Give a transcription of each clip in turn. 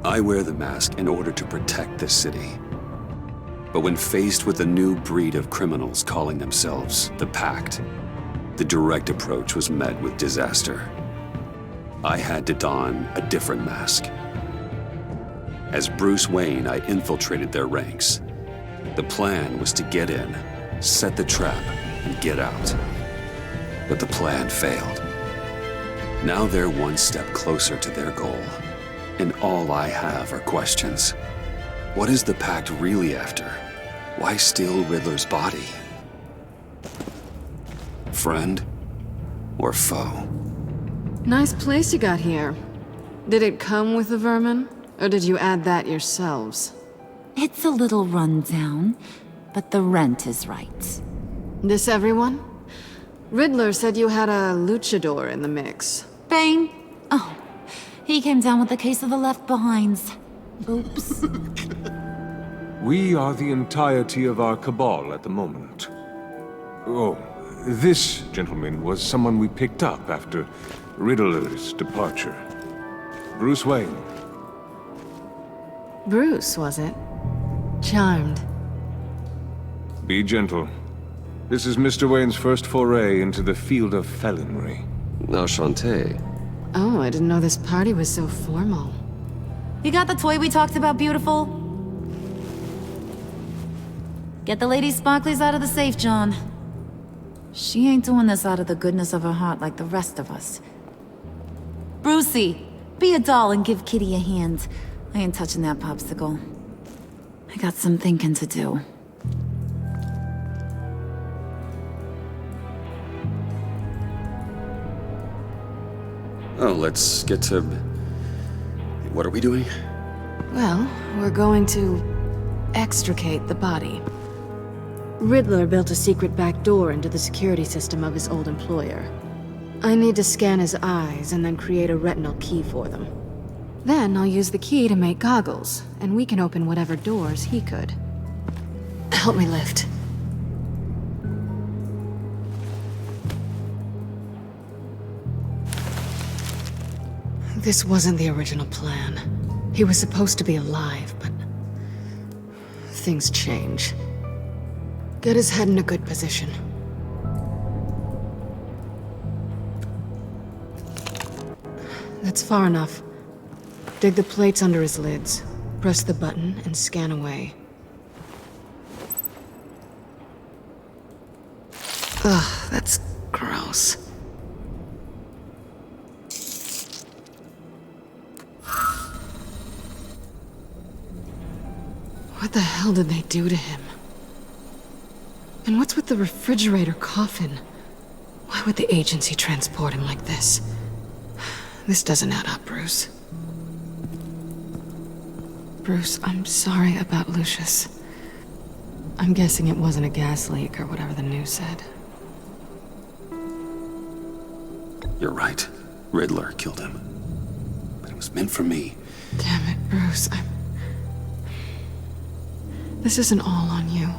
I wear the mask in order to protect this city. But when faced with a new breed of criminals calling themselves the Pact, the direct approach was met with disaster. I had to don a different mask. As Bruce Wayne, I infiltrated their ranks. The plan was to get in, set the trap, and get out. But the plan failed. Now they're one step closer to their goal, and all I have are questions. What is the Pact really after? Why steal Riddler's body? Friend or foe? Nice place you got here. Did it come with the vermin, or did you add that yourselves? It's a little run down, but the rent is right. This everyone? Riddler said you had a luchador in the mix. Bane? Oh, he came down with a case of the Left Behinds. Oops. We are the entirety of our cabal at the moment. Oh, this gentleman was someone we picked up after Riddler's departure. Bruce Wayne. Bruce, was it? Charmed. Be gentle. This is Mr. Wayne's first foray into the field of felonry. Enchanté. Oh, I didn't know this party was so formal. You got the toy we talked about, beautiful? Get the lady sparklies out of the safe, John. She ain't doing this out of the goodness of her heart like the rest of us. Brucey, be a doll and give Kitty a hand. I ain't touching that popsicle. I got some thinking to do. Oh, let's get to... What are we doing? Well, we're going to extricate the body. Riddler built a secret back door into the security system of his old employer. I need to scan his eyes and then create a retinal key for them. Then I'll use the key to make goggles, and we can open whatever doors he could. Help me lift. This wasn't the original plan. He was supposed to be alive, but things change. Get his head in a good position. That's far enough. Dig the plates under his lids. Press the button and scan away. Ugh, that's gross. What the hell did they do to him? And what's with the refrigerator coffin? Why would the agency transport him like this? This doesn't add up, Bruce. Bruce, I'm sorry about Lucius. I'm guessing it wasn't a gas leak or whatever the news said. You're right. Riddler killed him. But it was meant for me. Damn it, Bruce. This isn't all on you.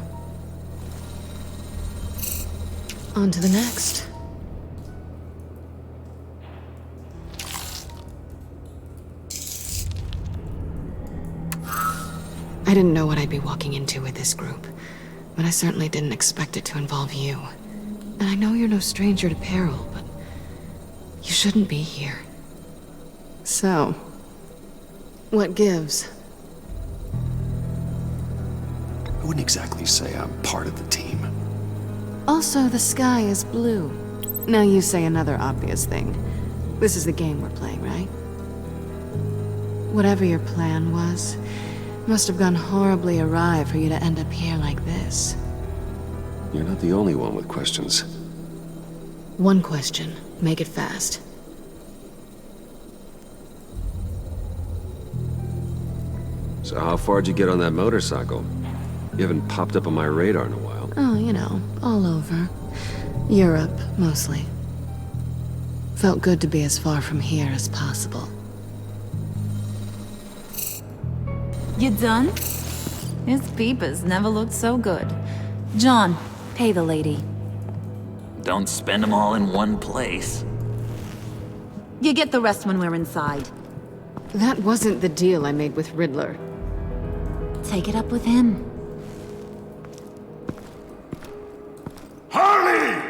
On to the next. I didn't know what I'd be walking into with this group, but I certainly didn't expect it to involve you. And I know you're no stranger to peril, but you shouldn't be here. So, what gives? I wouldn't exactly say I'm part of the team. Also, the sky is blue. Now you say another obvious thing. This is the game we're playing, right? Whatever your plan was, must have gone horribly awry for you to end up here like this. You're not the only one with questions. One question. Make it fast. So how far'd you get on that motorcycle? You haven't popped up on my radar in a while. Oh, you know, all over. Europe, mostly. Felt good to be as far from here as possible. You done? His peepers never looked so good. John, pay the lady. Don't spend them all in one place. You get the rest when we're inside. That wasn't the deal I made with Riddler. Take it up with him. Harley!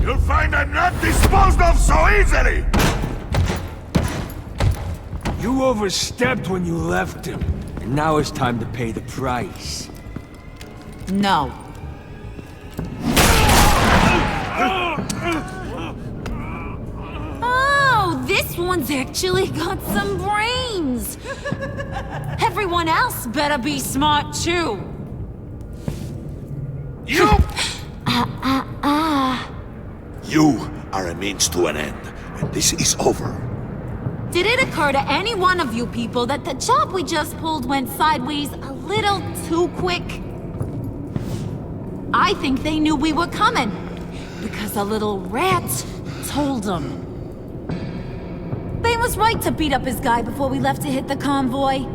You'll find I'm not disposed of so easily! You overstepped when you left him, and now it's time to pay the price. No. Oh, this one's actually got some brains. Everyone else better be smart too. You! You are a means to an end, and this is over. Did it occur to any one of you people that the job we just pulled went sideways a little too quick? I think they knew we were coming, because a little rat told them. They was right to beat up his guy before we left to hit the convoy.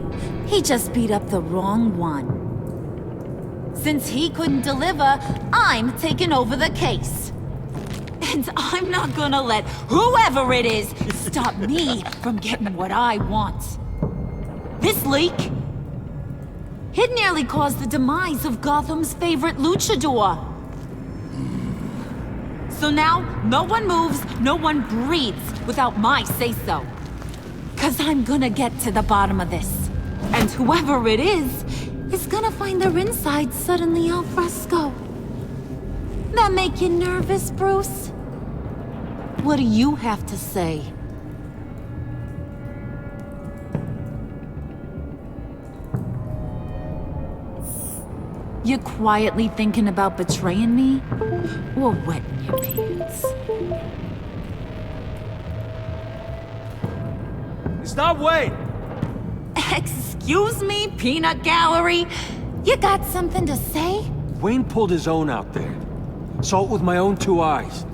He just beat up the wrong one. Since he couldn't deliver, I'm taking over the case. And I'm not gonna let whoever it is stop me from getting what I want. This leak, it nearly caused the demise of Gotham's favorite luchador. So now, no one moves, no one breathes without my say-so. 'Cause I'm gonna get to the bottom of this. And whoever it is gonna find their insides suddenly al fresco. That make you nervous, Bruce? What do you have to say? You quietly thinking about betraying me? Or wetting your pants? Stop, wait! Excuse me, Peanut Gallery? You got something to say? Wayne pulled his own out there. Saw it with my own 2 eyes.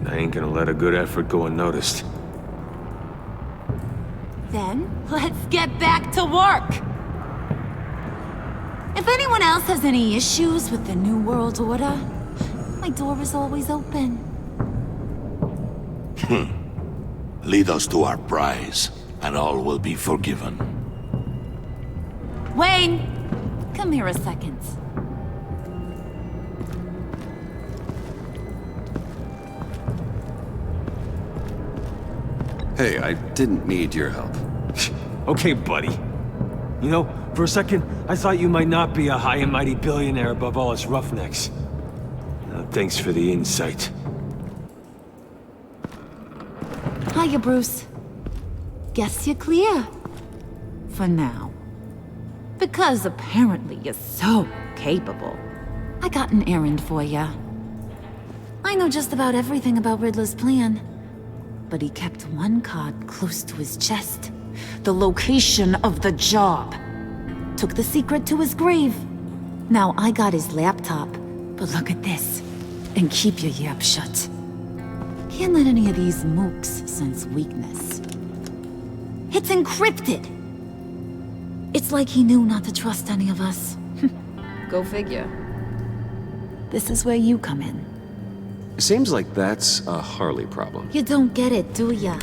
I ain't gonna let a good effort go unnoticed. Then, let's get back to work! If anyone else has any issues with the New World Order, my door is always open. Lead us to our prize, and all will be forgiven. Wayne! Come here a second. Hey, I didn't need your help. Okay, buddy. You know, for a second, I thought you might not be a high and mighty billionaire above all us roughnecks. Thanks for the insight. Hiya, Bruce. Guess you're clear. For now. Because apparently you're so capable. I got an errand for ya. I know just about everything about Riddler's plan. But he kept one card close to his chest. The location of the job. Took the secret to his grave. Now I got his laptop. But look at this. And keep your yap shut. Can't let any of these mooks sense weakness. It's encrypted! It's like he knew not to trust any of us. Go figure. This is where you come in. Seems like that's a Harley problem. You don't get it, do ya?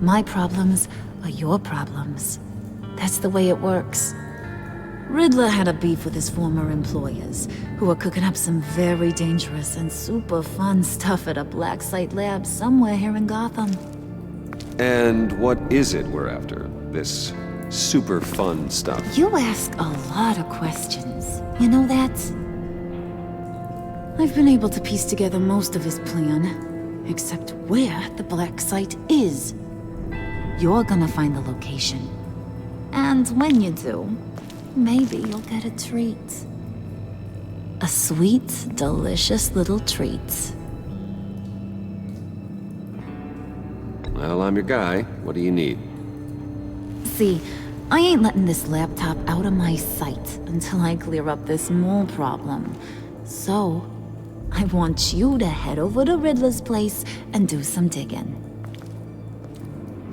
My problems are your problems. That's the way it works. Riddler had a beef with his former employers, who were cooking up some very dangerous and super fun stuff at a black site lab somewhere here in Gotham. And what is it we're after? This super fun stuff. You ask a lot of questions. You know that? I've been able to piece together most of his plan, except where the black site is. You're gonna find the location. And when you do, maybe you'll get a treat. A sweet, delicious little treat. Well, I'm your guy. What do you need? See, I ain't letting this laptop out of my sight until I clear up this mole problem. So, I want you to head over to Riddler's place and do some digging.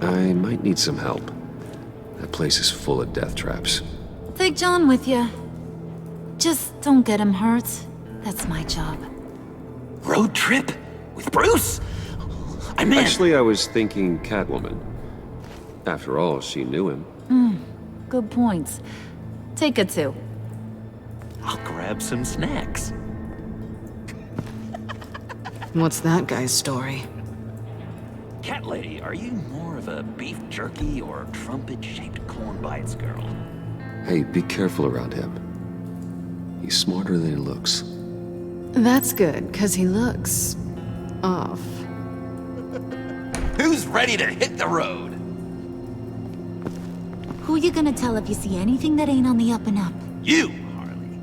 I might need some help. That place is full of death traps. Take John with you. Just don't get him hurt. That's my job. Road trip? With Bruce? I meant... Actually, I was thinking Catwoman. After all, she knew him. Good points. Take her to. I'll grab some snacks. What's that guy's story? Cat lady, are you more of a beef jerky or trumpet-shaped corn bites girl? Hey, be careful around him. He's smarter than he looks. That's good, because he looks... off. Who's ready to hit the road? Who you gonna tell if you see anything that ain't on the up and up? You, Harley.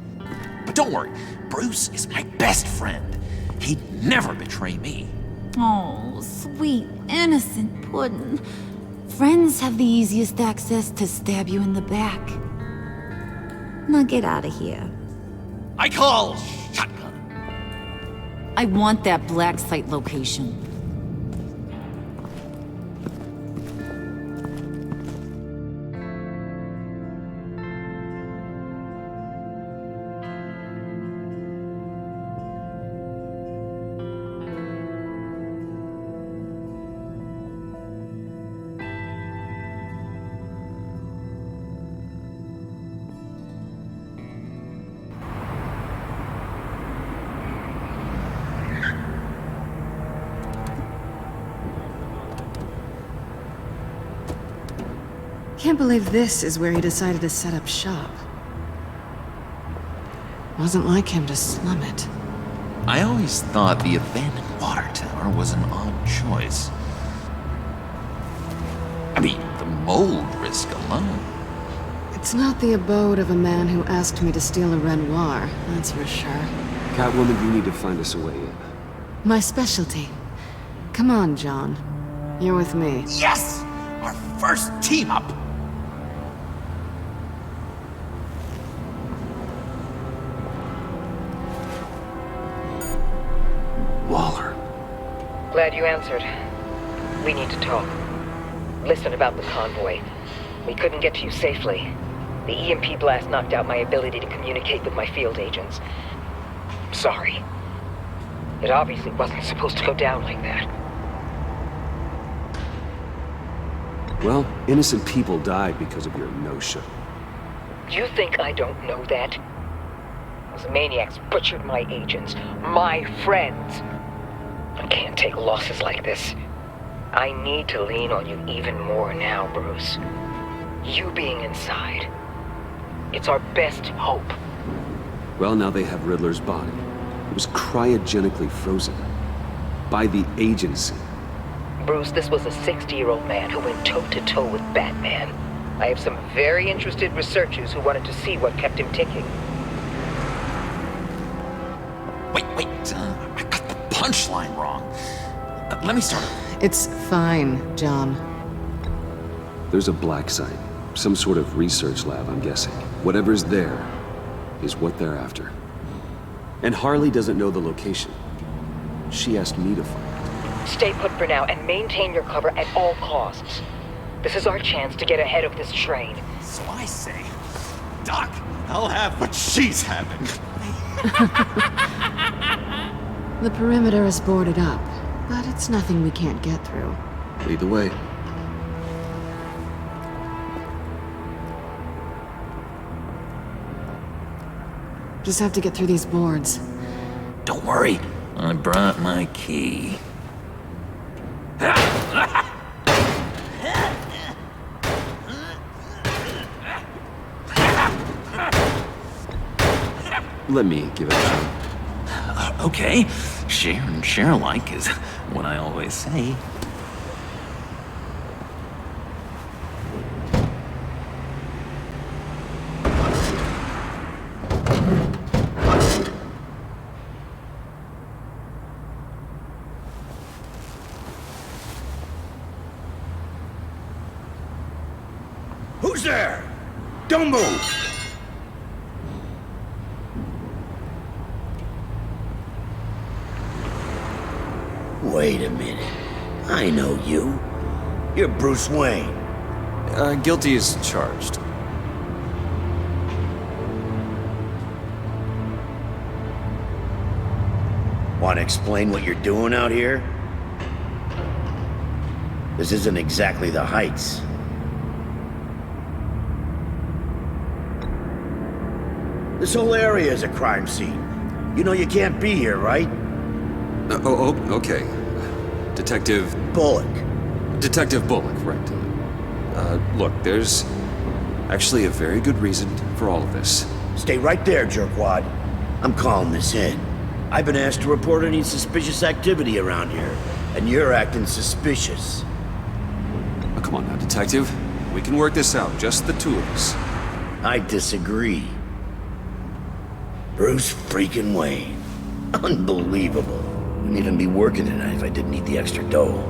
But don't worry, Bruce is my best friend. He'd never betray me. Oh, sweet, innocent Puddin'. Friends have the easiest access to stab you in the back. Now get out of here. I call shotgun. I want that black site location. Can't believe this is where he decided to set up shop. Wasn't like him to slum it. I always thought the abandoned water tower was an odd choice. I mean, the mold risk alone. It's not the abode of a man who asked me to steal a Renoir, that's for sure. Catwoman, you need to find us a way in. My specialty. Come on, John. You're with me. Yes! Our first team up! Waller. Glad you answered. We need to talk. Listen about the convoy. We couldn't get to you safely. The EMP blast knocked out my ability to communicate with my field agents. Sorry. It obviously wasn't supposed to go down like that. Well, innocent people died because of your no-show. You think I don't know that? Those maniacs butchered my agents, my friends. I can't take losses like this. I need to lean on you even more now, Bruce. You being inside. It's our best hope. Well, now they have Riddler's body. It was cryogenically frozen. By the agency. Bruce, this was a 60-year-old man who went toe-to-toe with Batman. I have some very interested researchers who wanted to see what kept him ticking. Wait, I got the punchline wrong. Let me start over. It's fine, John. There's a black site. Some sort of research lab, I'm guessing. Whatever's there is what they're after. And Harley doesn't know the location. She asked me to find it. Stay put for now and maintain your cover at all costs. This is our chance to get ahead of this train. So I say, Doc, I'll have what she's having. The perimeter is boarded up, but it's nothing we can't get through. Lead the way. Just have to get through these boards. Don't worry, I brought my key. Let me give it a shot. Okay, share and share alike is what I always say. Who's there? Don't move! Wait a minute. I know you. You're Bruce Wayne. Guilty as charged. Want to explain what you're doing out here? This isn't exactly the Heights. This whole area is a crime scene. You know you can't be here, right? Okay. Detective Bullock. Bullock, right. Look, there's actually a very good reason for all of this. Stay right there, jerkwad. I'm calling this in. I've been asked to report any suspicious activity around here, and you're acting suspicious. Oh, come on now, Detective. We can work this out, just the two of us. I disagree. Bruce freaking Wayne. Unbelievable. Wouldn't even be working tonight if I didn't need the extra dough.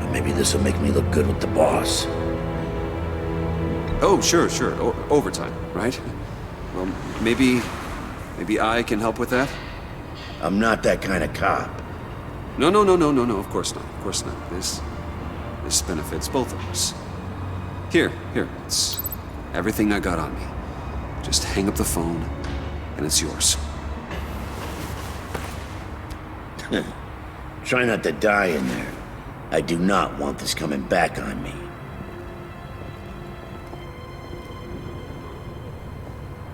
But maybe this will make me look good with the boss. Oh, sure. Overtime, right? Well, maybe I can help with that? I'm not that kind of cop. No, of course not. This benefits both of us. Here, it's everything I got on me. Just hang up the phone, and it's yours. Try not to die in there. I do not want this coming back on me.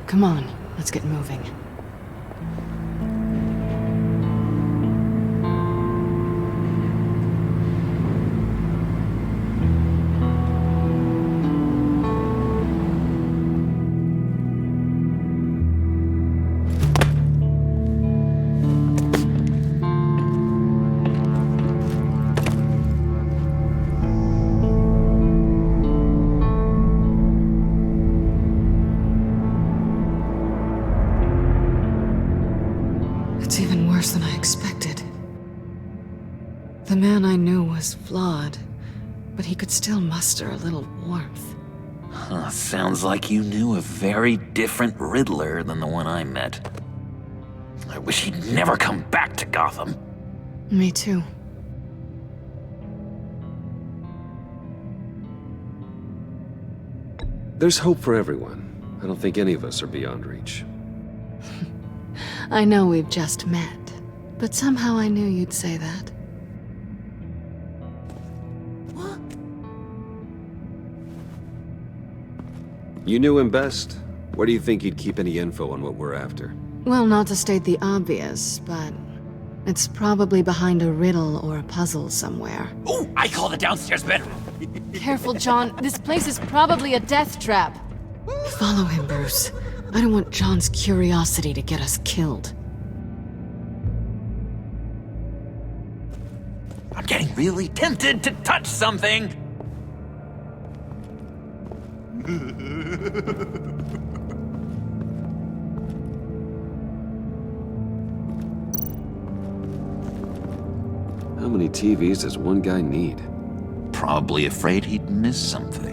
Come on, let's get moving. It's even worse than I expected. The man I knew was flawed, but he could still muster a little warmth. Huh, sounds like you knew a very different Riddler than the one I met. I wish he'd never come back to Gotham. Me too. There's hope for everyone. I don't think any of us are beyond reach. I know we've just met, but somehow I knew you'd say that. You knew him best. Where do you think he'd keep any info on what we're after? Well, not to state the obvious, but it's probably behind a riddle or a puzzle somewhere. Oh, I call the downstairs bedroom. Careful, John. This place is probably a death trap. Follow him, Bruce. I don't want John's curiosity to get us killed. I'm getting really tempted to touch something. How many TVs does one guy need? Probably afraid he'd miss something.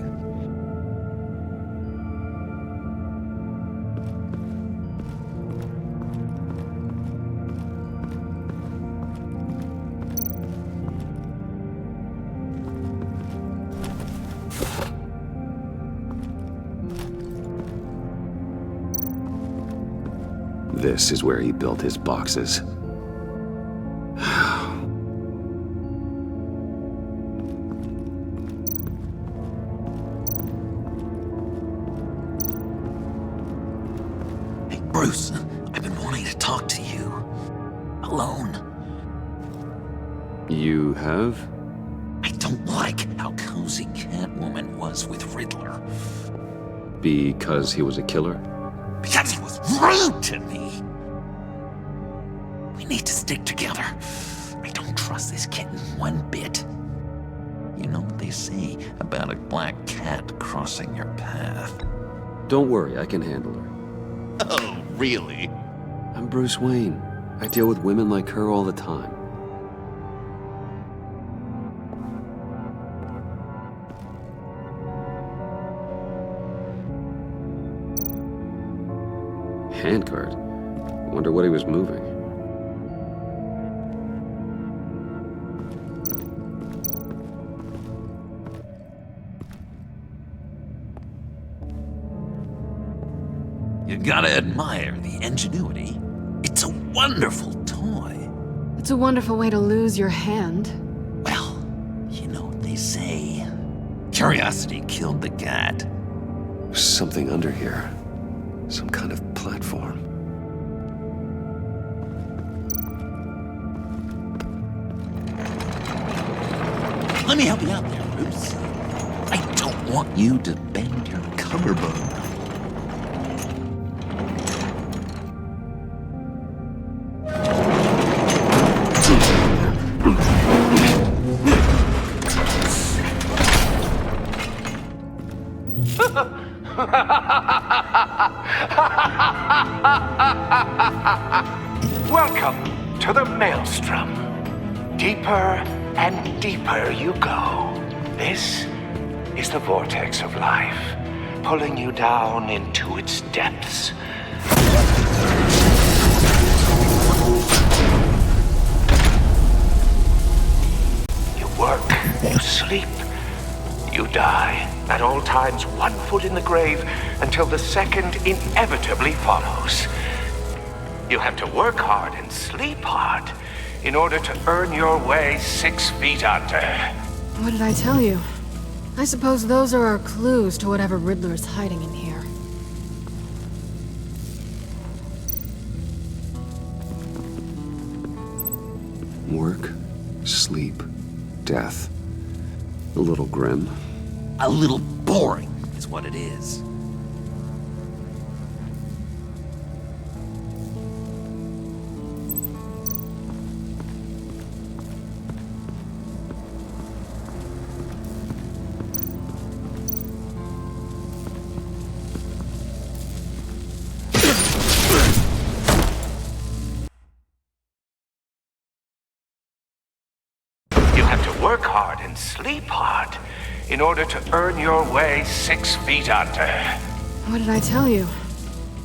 This is where he built his boxes. Hey, Bruce, I've been wanting to talk to you. Alone. You have? I don't like how cozy Catwoman was with Riddler. Because he was a killer? Because he was rude to me. We need to stick together. I don't trust this kitten one bit. You know what they say about a black cat crossing your path? Don't worry, I can handle her. Oh, really? I'm Bruce Wayne. I deal with women like her all the time. Handcart? Wonder what he was moving. You gotta admire the ingenuity. It's a wonderful toy. It's a wonderful way to lose your hand. Well, you know what they say. Curiosity killed the cat. There's something under here. Some kind of platform. Let me help you out there, Bruce. I don't want you to bend your collarbone. Welcome to the Maelstrom. Deeper and deeper you go. This is the vortex of life, pulling you down into its depths. You work, you sleep, you die. At all times, 1 foot in the grave until the second inevitably follows. You have to work hard and sleep hard in order to earn your way 6 feet under. What did I tell you? I suppose those are our clues to whatever Riddler's hiding in here. Work, sleep, death. A little grim. A little boring is what it is. You have to work hard and sleep hard in order to earn your way 6 feet under. What did I tell you?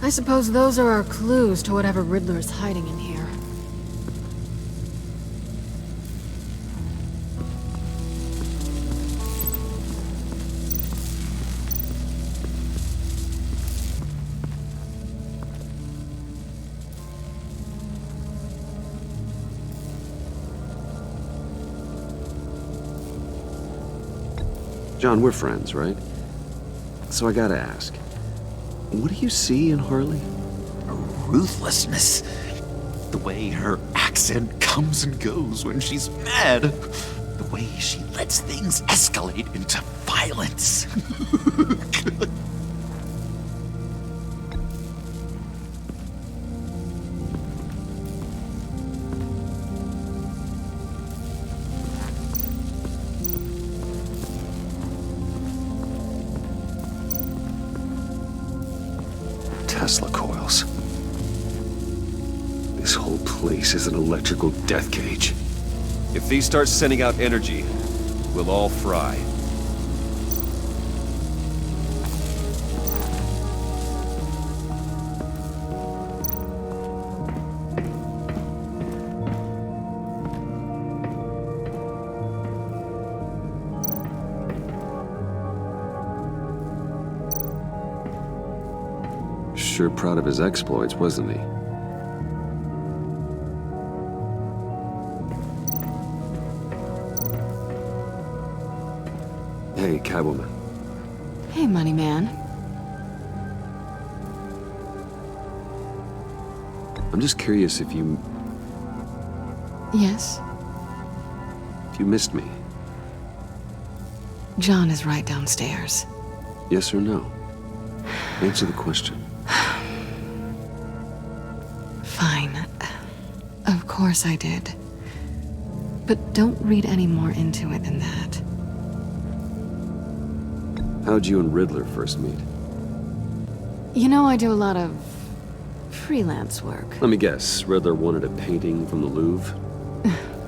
I suppose those are our clues to whatever Riddler's hiding in here. John, we're friends, right? So I gotta ask, what do you see in Harley? Ruthlessness. The way her accent comes and goes when she's mad. The way she lets things escalate into violence. Tesla coils. This whole place is an electrical death cage. If these start sending out energy, we'll all fry. Sure proud of his exploits, wasn't he? Hey, Catwoman. Hey, Money Man. I'm just curious if you Yes? missed me. John is right downstairs. Yes or no? Answer the question. Fine. Of course I did. But don't read any more into it than that. How'd you and Riddler first meet? You know, I do a lot of freelance work. Let me guess, Riddler wanted a painting from the Louvre?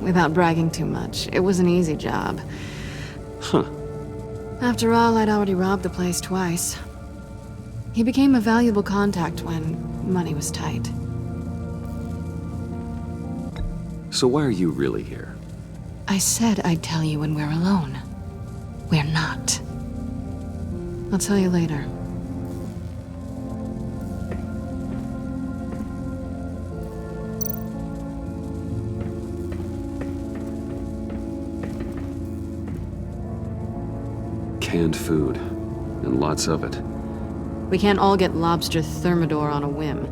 Without bragging too much, it was an easy job. Huh. After all, I'd already robbed the place twice. He became a valuable contact when money was tight. So why are you really here? I said I'd tell you when we're alone. We're not. I'll tell you later. canned food, and lots of it. We can't all get lobster thermidor on a whim.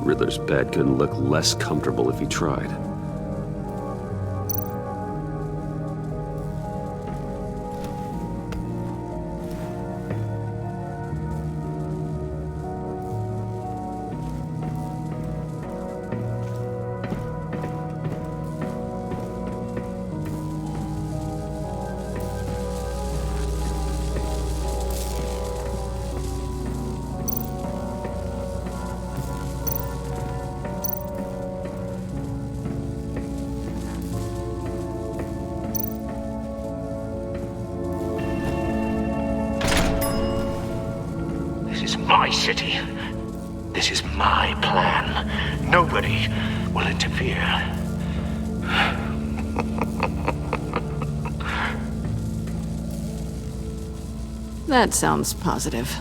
Riddler's bed couldn't look less comfortable if he tried. My city. This is my plan. Nobody will interfere. That sounds positive.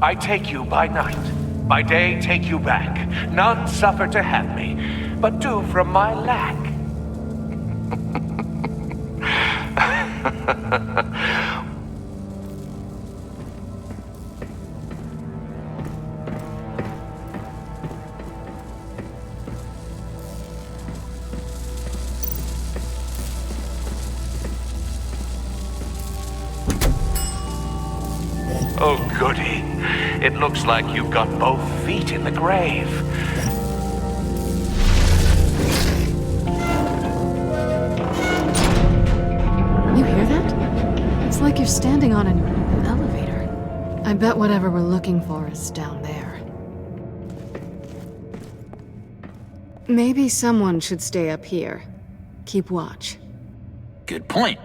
I take you by night. By day, take you back. None suffer to have me, but do from my lack. Oh, goody. It looks like you've got both feet in the grave. You hear that? It's like you're standing on an elevator. I bet whatever we're looking for is down there. Maybe someone should stay up here. Keep watch. Good point.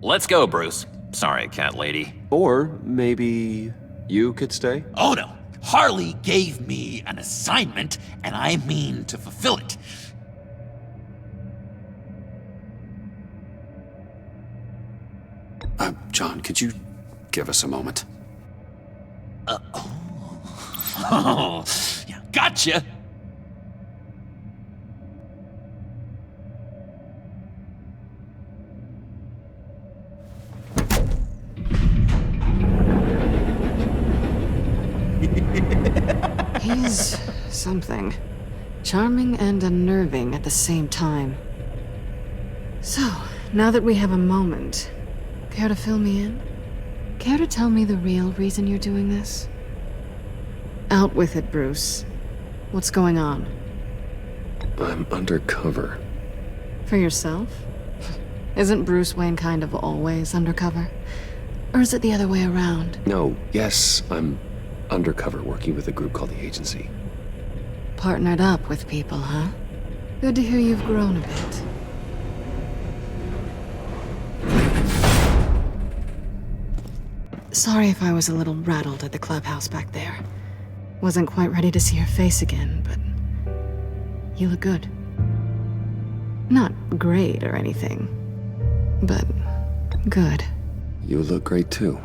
Let's go, Bruce. Sorry, cat lady. Or maybe you could stay? Oh no. Harley gave me an assignment, and I mean to fulfill it. John, could you give us a moment? Oh, yeah, gotcha. He's something. Charming and unnerving at the same time. So, now that we have a moment, care to fill me in? Care to tell me the real reason you're doing this? Out with it, Bruce. What's going on? I'm undercover. For yourself? Isn't Bruce Wayne kind of always undercover? Or is it the other way around? No, yes, I'm undercover working with a group called the Agency. Partnered up with people, huh? Good to hear you've grown a bit. Sorry if I was a little rattled at the clubhouse back there. Wasn't quite ready to see your face again, but you look good. Not great or anything, but good. You look great too.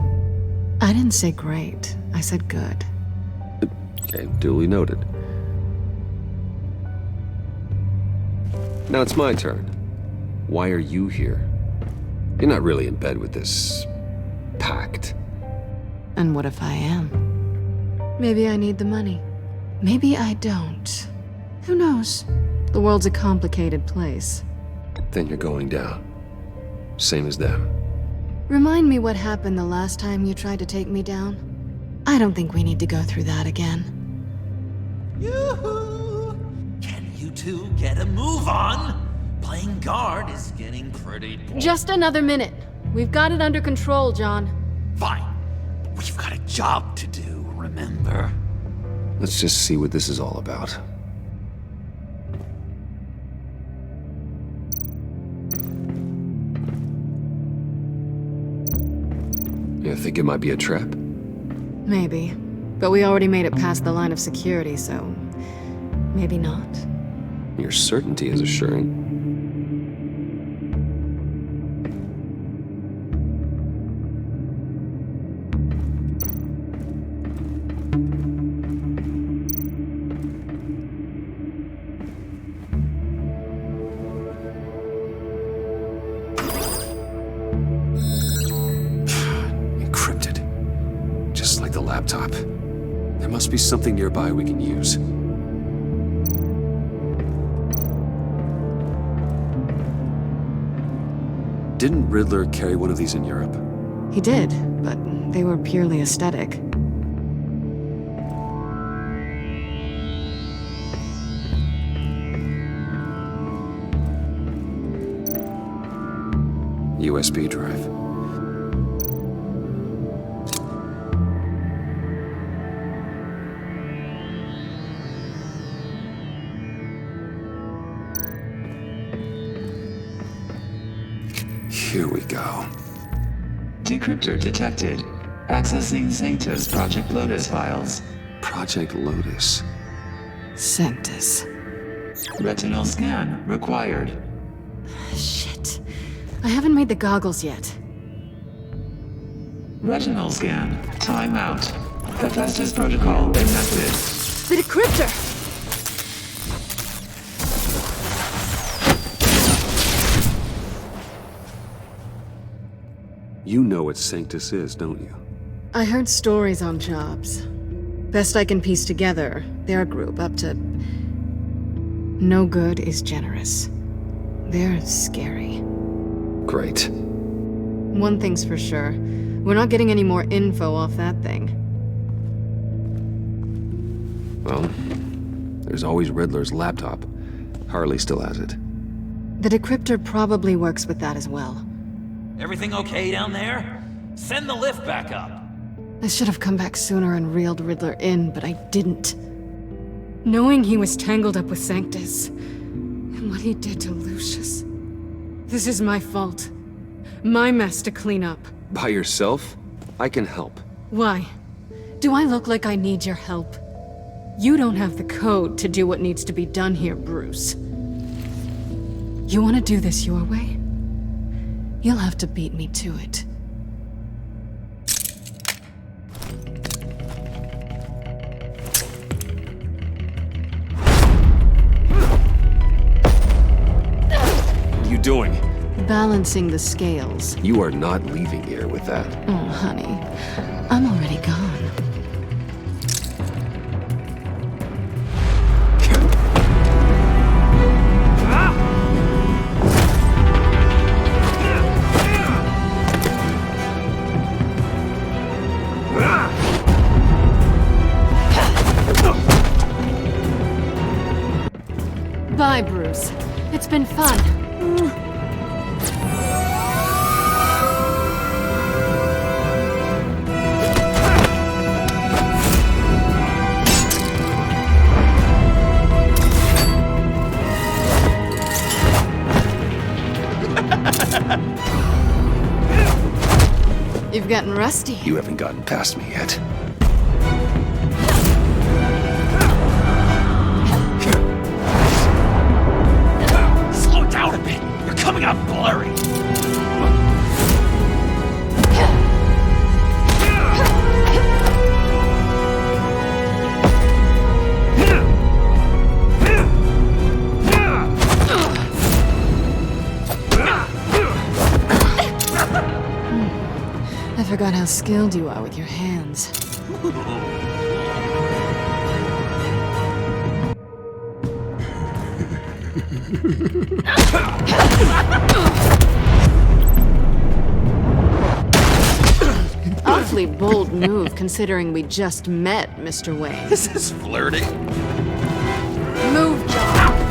I didn't say great. I said good. Okay, duly noted. Now it's my turn. Why are you here? You're not really in bed with this pact. And what if I am? Maybe I need the money. Maybe I don't. Who knows? The world's a complicated place. Then you're going down. Same as them. Remind me what happened the last time you tried to take me down. I don't think we need to go through that again. Yoo-hoo! Can you two get a move on? Playing guard is getting pretty boring. Just another minute. We've got it under control, John. Fine. We've got a job to do, remember? Let's just see what this is all about. You think it might be a trap? Maybe. But we already made it past the line of security, so... maybe not. Your certainty is assuring. Encrypted. Just like the laptop. There must be something nearby we can use. Didn't Riddler carry one of these in Europe? He did, but they were purely aesthetic. USB drive. Here we go. Decryptor detected. Accessing Sanctus Project Lotus files. Project Lotus. Sanctus. Retinal scan required. Shit. I haven't made the goggles yet. Retinal scan. Timeout. Hephaestus protocol enacted. The decryptor! You know what Sanctus is, don't you? I heard stories on jobs. Best I can piece together, they're a group up to... no good is generous. They're scary. Great. One thing's for sure. We're not getting any more info off that thing. Well, there's always Riddler's laptop. Harley still has it. The decryptor probably works with that as well. Everything okay down there? Send the lift back up. I should have come back sooner and reeled Riddler in, but I didn't. Knowing he was tangled up with Sanctus, and what he did to Lucius. This is my fault. My mess to clean up. By yourself? I can help. Why? Do I look like I need your help? You don't have the code to do what needs to be done here, Bruce. You want to do this your way? You'll have to beat me to it. What are you doing? Balancing the scales. You are not leaving here with that. Oh, honey. I'm already gone. Bye, Bruce. It's been fun. You've gotten rusty. You haven't gotten past me yet. Slow down a bit. You're coming out blurry. I forgot how skilled you are with your hands. Awfully bold move, considering we just met, Mr. Wayne. This is flirting. Move, John!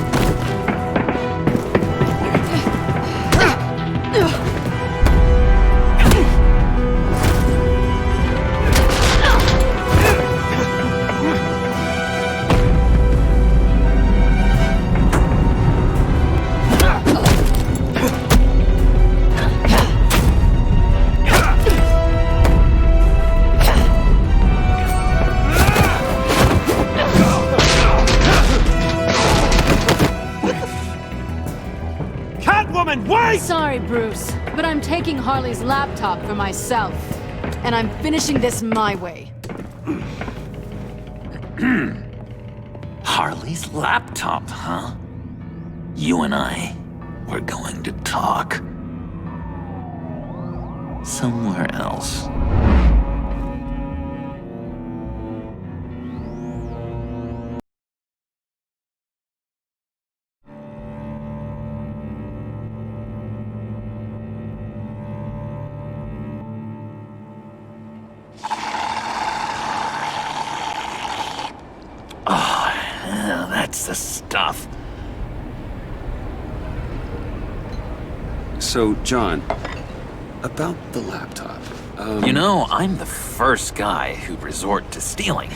Catwoman, wait! Sorry, Bruce, but I'm taking Harley's laptop for myself. And I'm finishing this my way. Harley's laptop, huh? You and I, we're going to talk. Somewhere else. That's the stuff. So, John, about the laptop. You know, I'm the first guy who'd resort to stealing.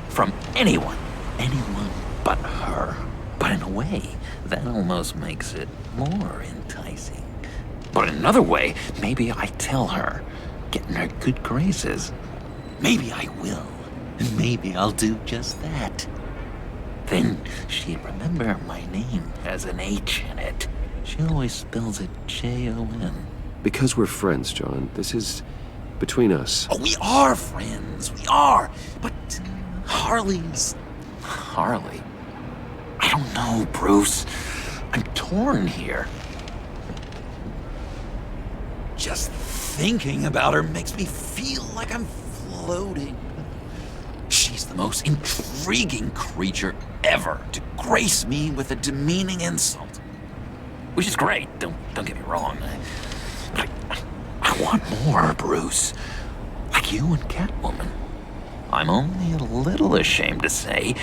From anyone. Anyone but her. But in a way, that almost makes it more enticing. But in another way, maybe I tell her, get in her good graces. Maybe I will. And maybe I'll do just that. Then she'd remember my name has an H in it. She always spells it Jon. Because we're friends, John. This is between us. Oh, we are friends. We are. But Harley's... Harley? I don't know, Bruce. I'm torn here. Just thinking about her makes me feel like I'm floating. She's the most intriguing creature ever to grace me with a demeaning insult. Which is great, don't get me wrong. But I want more, Bruce. Like you and Catwoman. I'm only a little ashamed to say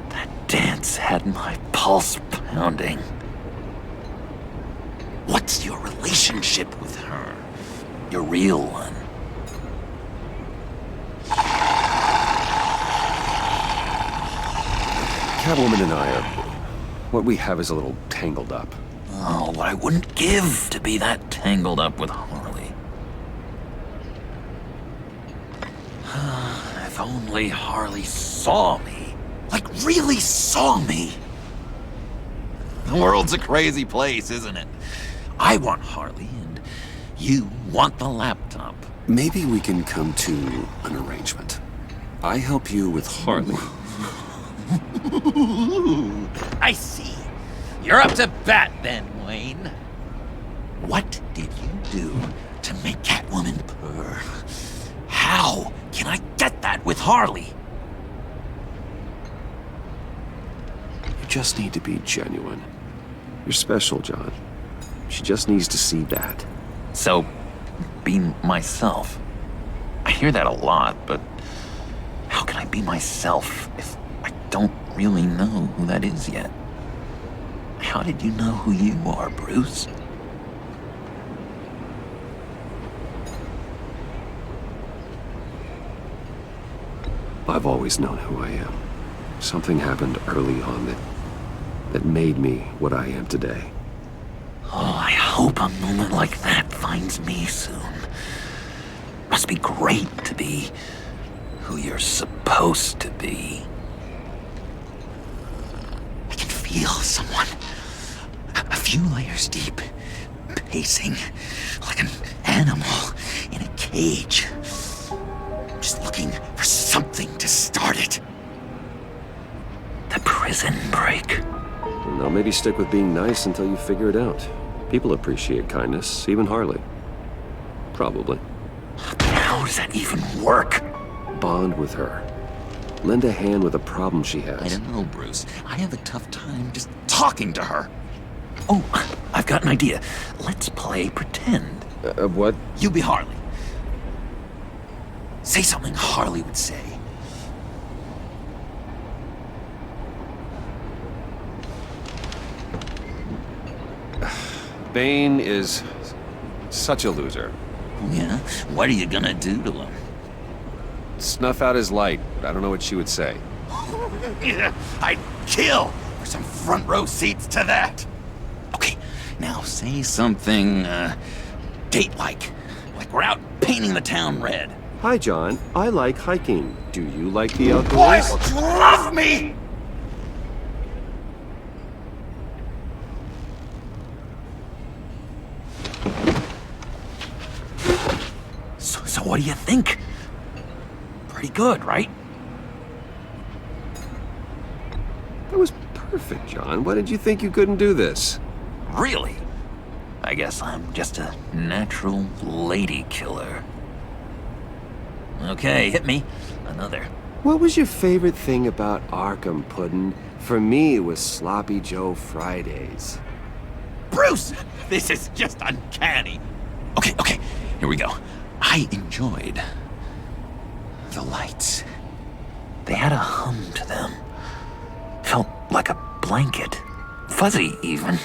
that dance had my pulse pounding. What's your relationship with her? Your real one? Catwoman and I are... what we have is a little tangled up. Oh, what I wouldn't give to be that tangled up with Harley. If only Harley saw me. Like, really saw me. The world's a crazy place, isn't it? I want Harley, and you want the laptop. Maybe we can come to an arrangement. I help you with Harley. I see. You're up to bat then, Wayne. What did you do to make Catwoman purr? How can I get that with Harley? You just need to be genuine. You're special, John. She just needs to see that. So, be myself. I hear that a lot, but how can I be myself if I don't really know who that is yet? How did you know who you are, Bruce? I've always known who I am. Something happened early on that made me what I am today. Oh, I hope a moment like that finds me soon. Must be great to be who you're supposed to be. I can feel someone a few layers deep, pacing like an animal in a cage. Just looking for something to start it. The prison break. Now maybe stick with being nice until you figure it out. People appreciate kindness, even Harley. Probably. But how does that even work? Bond with her. Lend a hand with a problem she has. I don't know, Bruce. I have a tough time just talking to her. Oh, I've got an idea. Let's play pretend. What? You be Harley. Say something Harley would say. Bane is such a loser. Yeah? What are you gonna do to him? Snuff out his light. I don't know what she would say. I'd kill for some front row seats to that. Okay, now say something, date-like. Like we're out painting the town red. Hi, John. I like hiking. Do you like the outdoors? Why would you love me? So what do you think? Pretty good, right? That was perfect, John. Why did you think you couldn't do this? Really? I guess I'm just a natural lady killer. Okay, hit me. Another. What was your favorite thing about Arkham, Puddin'? For me, it was Sloppy Joe Fridays. Bruce! This is just uncanny. Okay, here we go. I enjoyed the lights. They had a hum to them. Felt like a blanket. Fuzzy, even.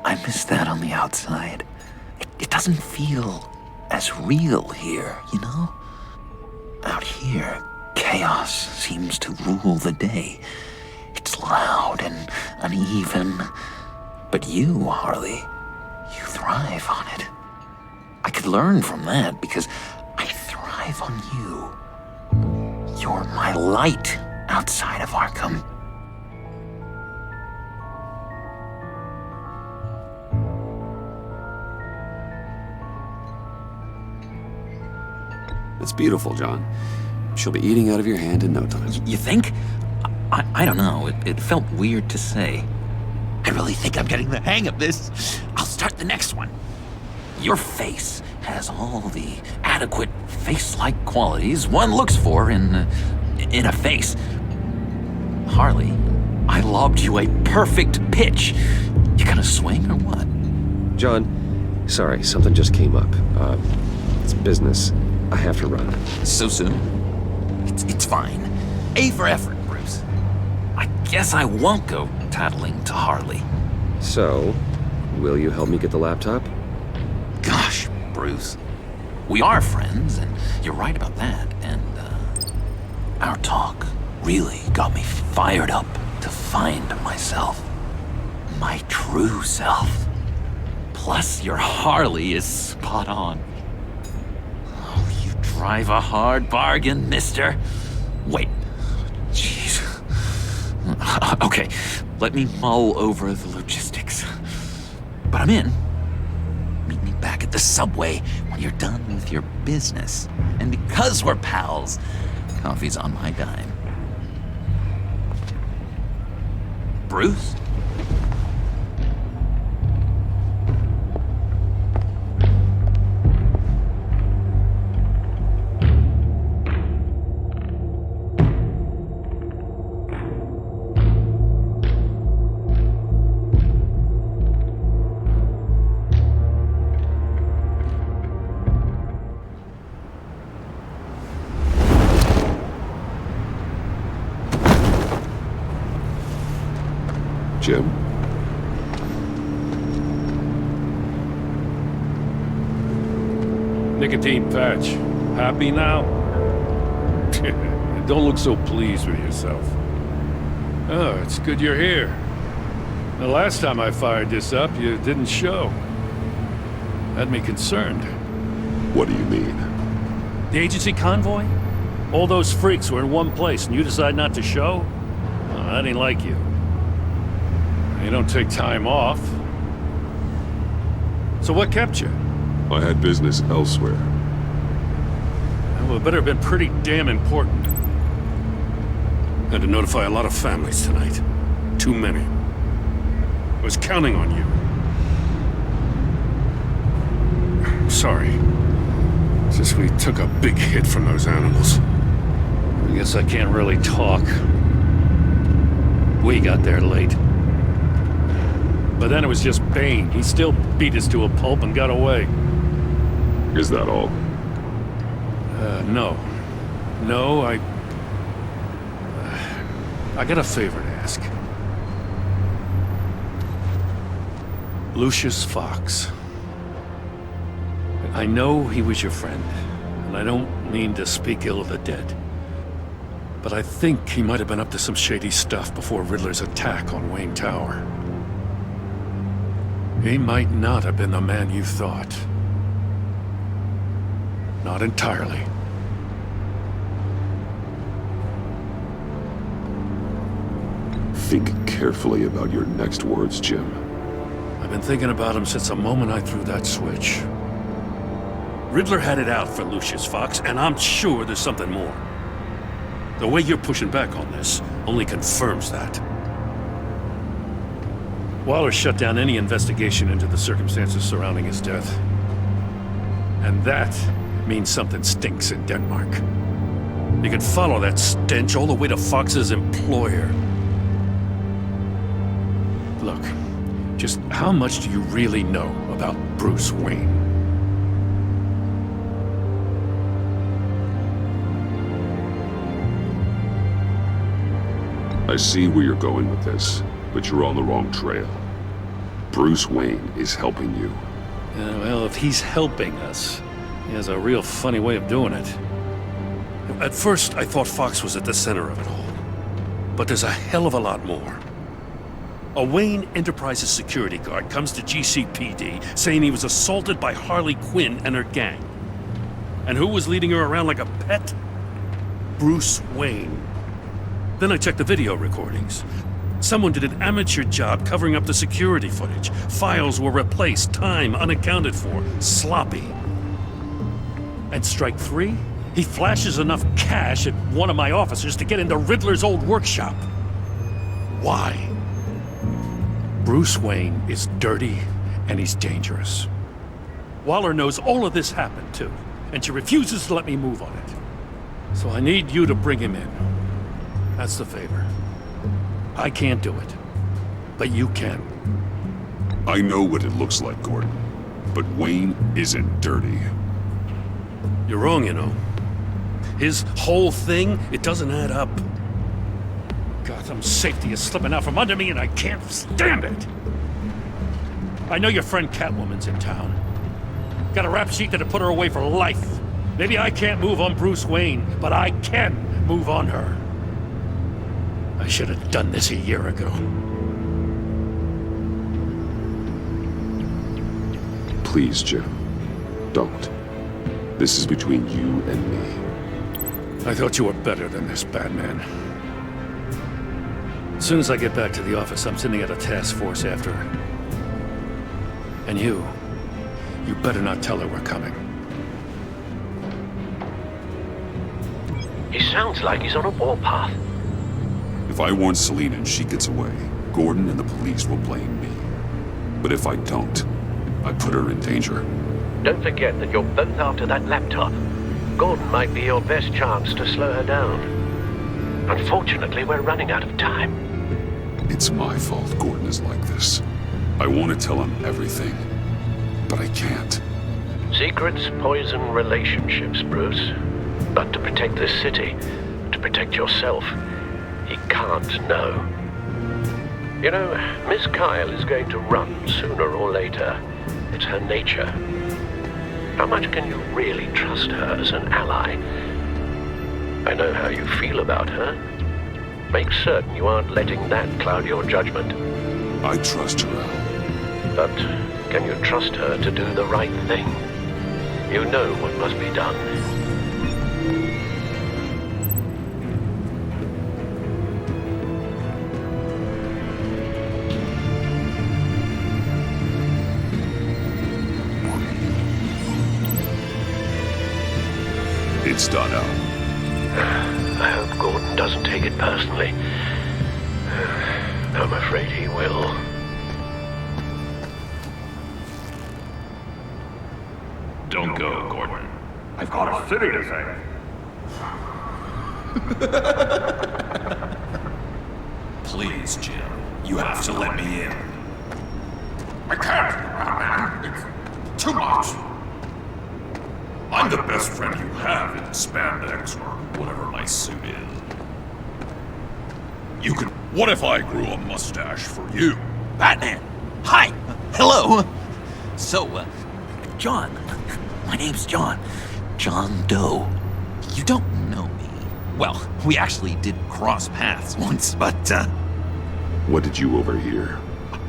I miss that on the outside. It doesn't feel as real here, you know? Out here, chaos seems to rule the day. It's loud and uneven. But you, Harley, you thrive on it. I could learn from that because I thrive on you. You're my light outside of Arkham. It's beautiful, John. She'll be eating out of your hand in no time. You think? I don't know. It felt weird to say. I really think I'm getting the hang of this. I'll start the next one. Your face has all the adequate face-like qualities one looks for in a face. Harley, I lobbed you a perfect pitch. You gonna swing or what? John, sorry, something just came up. It's business. I have to run. So soon? It's fine. A for effort, Bruce. I guess I won't go tattling to Harley. So, will you help me get the laptop? Gosh, Bruce. We are friends, and you're right about that. And, our talk really got me fired up to find myself. My true self. Plus, your Harley is spot on. Oh, you drive a hard bargain, mister. Wait. Jeez. Okay, let me mull over the logistics. But I'm in. Meet me back at the subway when you're done with your business. And because we're pals, coffee's on my dime. Bruce? Jim? Nicotine patch. Happy now? Don't look so pleased with yourself. Oh, it's good you're here. The last time I fired this up, you didn't show. Had me concerned. What do you mean? The agency convoy? All those freaks were in one place and you decide not to show? Well, that ain't like you. You don't take time off. So what kept you? I had business elsewhere. Well, it better have been pretty damn important. Had to notify a lot of families tonight. Too many. I was counting on you. Sorry. It's just we took a big hit from those animals. I guess I can't really talk. We got there late. But then it was just Bane. He still beat us to a pulp and got away. Is that all? No. No, I got a favor to ask. Lucius Fox. I know he was your friend, and I don't mean to speak ill of the dead. But I think he might have been up to some shady stuff before Riddler's attack on Wayne Tower. He might not have been the man you thought. Not entirely. Think carefully about your next words, Jim. I've been thinking about him since the moment I threw that switch. Riddler had it out for Lucius Fox, and I'm sure there's something more. The way you're pushing back on this only confirms that. Waller shut down any investigation into the circumstances surrounding his death. And that means something stinks in Denmark. You can follow that stench all the way to Fox's employer. Look, just how much do you really know about Bruce Wayne? I see where you're going with this, but you're on the wrong trail. Bruce Wayne is helping you. Well, if he's helping us, he has a real funny way of doing it. At first, I thought Fox was at the center of it all. But there's a hell of a lot more. A Wayne Enterprises security guard comes to GCPD saying he was assaulted by Harley Quinn and her gang. And who was leading her around like a pet? Bruce Wayne. Then I checked the video recordings. Someone did an amateur job covering up the security footage. Files were replaced, time unaccounted for, sloppy. And strike three? He flashes enough cash at one of my officers to get into Riddler's old workshop. Why? Bruce Wayne is dirty and he's dangerous. Waller knows all of this happened too, and she refuses to let me move on it. So I need you to bring him in. That's the favor. I can't do it, but you can. I know what it looks like, Gordon, but Wayne isn't dirty. You're wrong, you know. His whole thing, it doesn't add up. Gotham's safety is slipping out from under me and I can't stand it. I know your friend Catwoman's in town. Got a rap sheet that'll put her away for life. Maybe I can't move on Bruce Wayne, but I can move on her. I should have done this a year ago. Please, Jim. Don't. This is between you and me. I thought you were better than this, Batman. As soon as I get back to the office, I'm sending out a task force after her. And you better not tell her we're coming. He sounds like he's on a warpath. If I warn Selina and she gets away, Gordon and the police will blame me. But if I don't, I put her in danger. Don't forget that you're both after that laptop. Gordon might be your best chance to slow her down. Unfortunately, we're running out of time. It's my fault Gordon is like this. I want to tell him everything, but I can't. Secrets poison relationships, Bruce. But to protect this city, to protect yourself, he can't know. You know, Miss Kyle is going to run sooner or later. It's her nature. How much can you really trust her as an ally? I know how you feel about her. Make certain you aren't letting that cloud your judgment. I trust her, Al. But can you trust her to do the right thing? You know what must be done. It's done, Al. I hope Gordon doesn't take it personally. I'm afraid he will. Don't go, Gordon. I've got a city to save. Please, Jim. You have to let me in. I can't, Batman. It's too much. I'm the best friend you have in spandex or whatever my suit is. You could... What if I grew a mustache for you? Batman! Hi! Hello! So, John. My name's John. John Doe. You don't know me. Well, we actually did cross paths once, but, What did you overhear?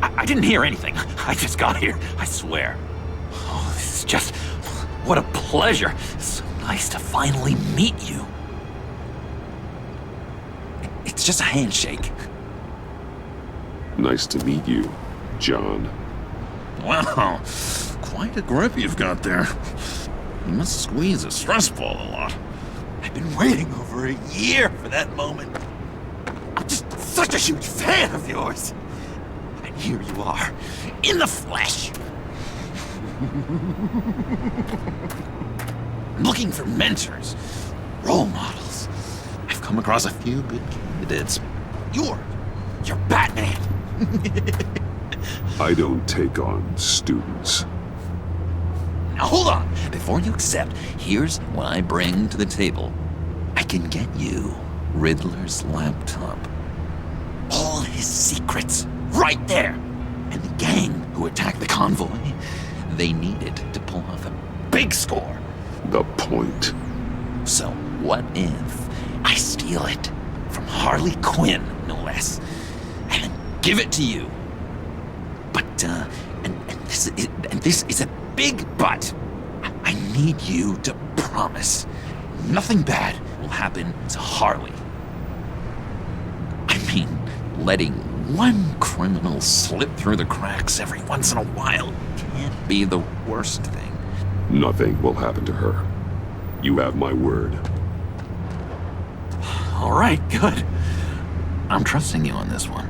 I didn't hear anything. I just got here, I swear. Oh, this is just... What a pleasure. So nice to finally meet you. It's just a handshake. Nice to meet you, John. Wow, quite a grip you've got there. You must squeeze a stress ball a lot. I've been waiting over a year for that moment. I'm just such a huge fan of yours. And here you are, in the flesh. I'm looking for mentors, role models. I've come across a few good candidates. You're Batman. I don't take on students. Now hold on. Before you accept, here's what I bring to the table. I can get you Riddler's laptop. All his secrets, right there. And the gang who attacked the convoy, they needed to pull off a big score. The point. So what if I steal it from Harley Quinn, no less, and then give it to you? But, and this is a big but. I need you to promise nothing bad will happen to Harley. I mean, letting one criminal slip through the cracks every once in a while can't be the worst thing. Nothing will happen to her. You have my word. All right, good. I'm trusting you on this one.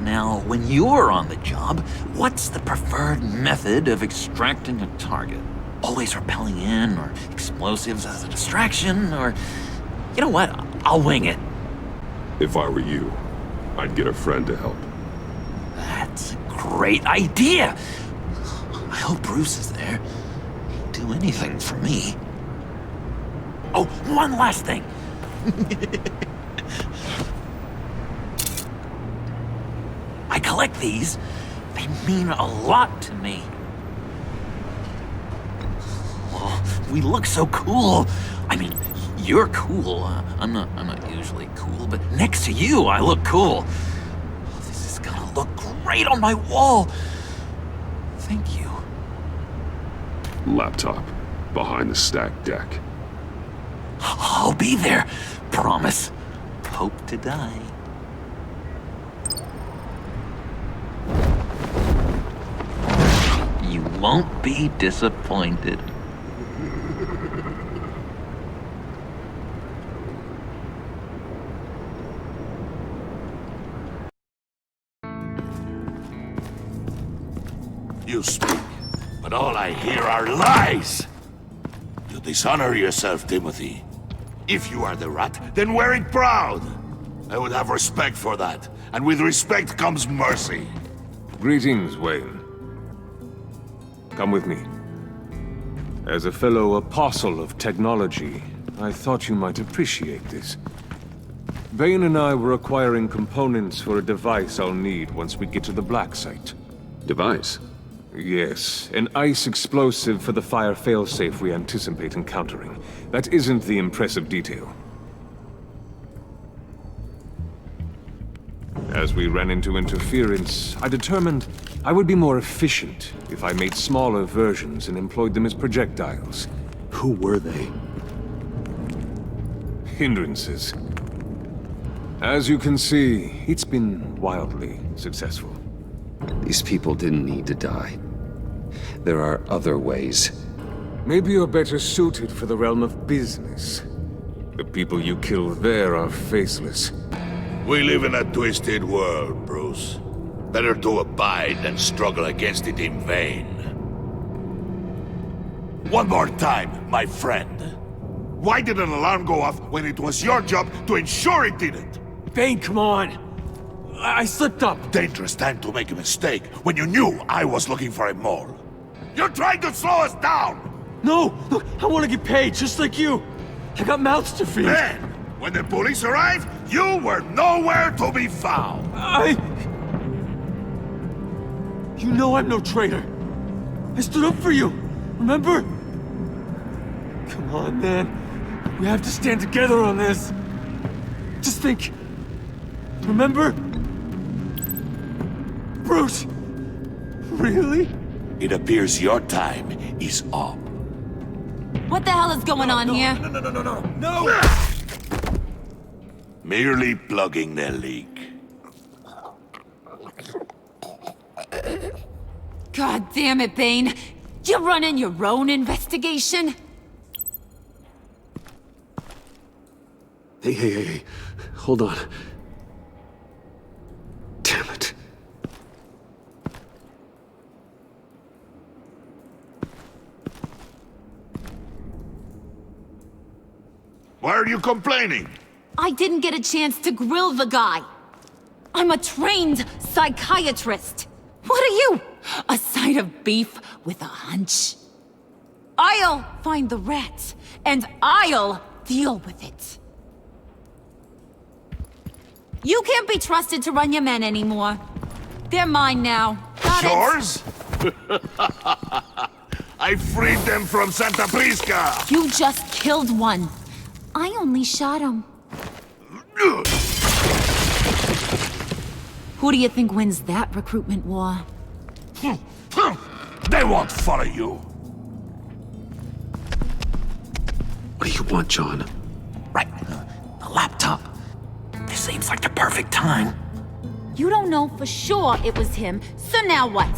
Now, when you're on the job, what's the preferred method of extracting a target? Always rappelling in, or explosives as a distraction, or... You know what? I'll wing it. If I were you, I'd get a friend to help. That's a great idea! I hope Bruce is there. He'd do anything for me. Oh, one last thing! I collect these. They mean a lot to me. Oh, we look so cool. I mean, you're cool. I'm not usually cool, but next to you, I look cool. This is gonna look great on my wall. Thank you. Laptop. Behind the stacked deck. I'll be there. Promise. Hope to die. You won't be disappointed. You speak, but all I hear are lies! You dishonor yourself, Timothy. If you are the Rat, then wear it proud! I would have respect for that, and with respect comes mercy. Greetings, Wayne. Come with me. As a fellow apostle of technology, I thought you might appreciate this. Bane and I were acquiring components for a device I'll need once we get to the Black Site. Device? Yes, an ice explosive for the fire failsafe we anticipate encountering. That isn't the impressive detail. As we ran into interference, I determined I would be more efficient if I made smaller versions and employed them as projectiles. Who were they? Hindrances. As you can see, it's been wildly successful. These people didn't need to die. There are other ways. Maybe you're better suited for the realm of business. The people you kill there are faceless. We live in a twisted world, Bruce. Better to abide than struggle against it in vain. One more time, my friend. Why did an alarm go off when it was your job to ensure it didn't? Bane, come on! I slipped up! Dangerous time to make a mistake when you knew I was looking for a mole. You're trying to slow us down! No! Look, I want to get paid, just like you! I got mouths to feed! Then, when the police arrived, you were nowhere to be found! You know I'm no traitor! I stood up for you, remember? Come on, man. We have to stand together on this. Just think. Remember? Bruce! Really? It appears your time is up. What the hell is going on here? No! Merely plugging the leak. God damn it, Bane. You're running your own investigation? Hey. Hold on. Damn it. Why are you complaining? I didn't get a chance to grill the guy. I'm a trained psychiatrist. What are you? A side of beef with a hunch? I'll find the rat, and I'll deal with it. You can't be trusted to run your men anymore. They're mine now. Got it? Yours? I freed them from Santa Prisca! You just killed one. I only shot him. Who do you think wins that recruitment war? They won't follow you. What do you want, John? Right, the laptop. This seems like the perfect time. You don't know for sure it was him, so now what?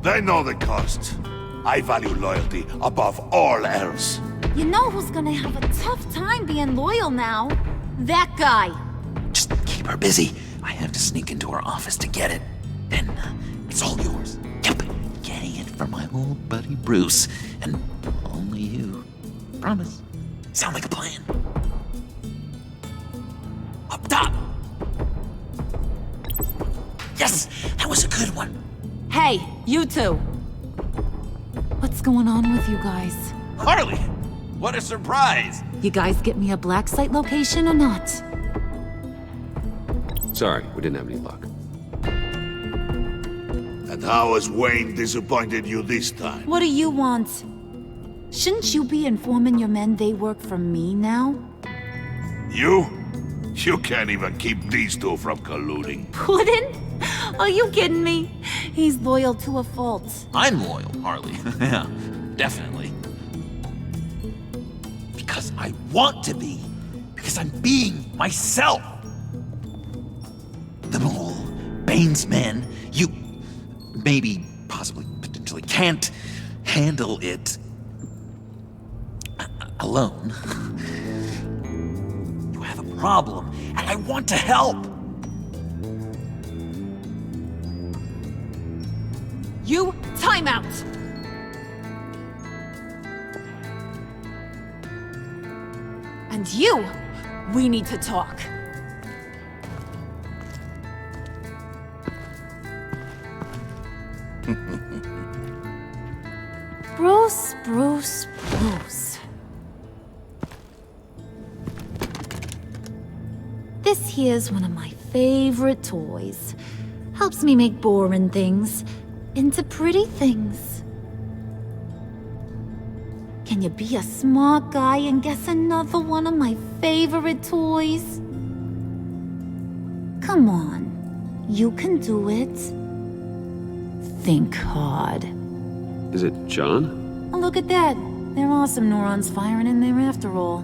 They know the cost. I value loyalty above all else. You know who's gonna have a tough time being loyal now? That guy. Just keep her busy. I have to sneak into her office to get it. Then it's all yours. Yep, getting it from my old buddy Bruce. And only you. Promise. Sound like a plan. Up top! Yes, that was a good one. Hey, you two. What's going on with you guys? Harley! What a surprise! You guys get me a black site location or not? Sorry, we didn't have any luck. And how has Wayne disappointed you this time? What do you want? Shouldn't you be informing your men they work for me now? You? You can't even keep these two from colluding. Puddin'? Are you kidding me? He's loyal to a fault. I'm loyal, Harley. Yeah, definitely. Because I want to be. Because I'm being myself. The mole, Bane's men, you maybe, possibly, potentially can't handle it alone. You have a problem, and I want to help. You, time out! And you, we need to talk. Bruce. This here's one of my favorite toys. Helps me make boring things into pretty things. Can you be a smart guy and guess another one of my favorite toys? Come on, you can do it. Think hard. Is it John? Oh, look at that. There are some neurons firing in there after all.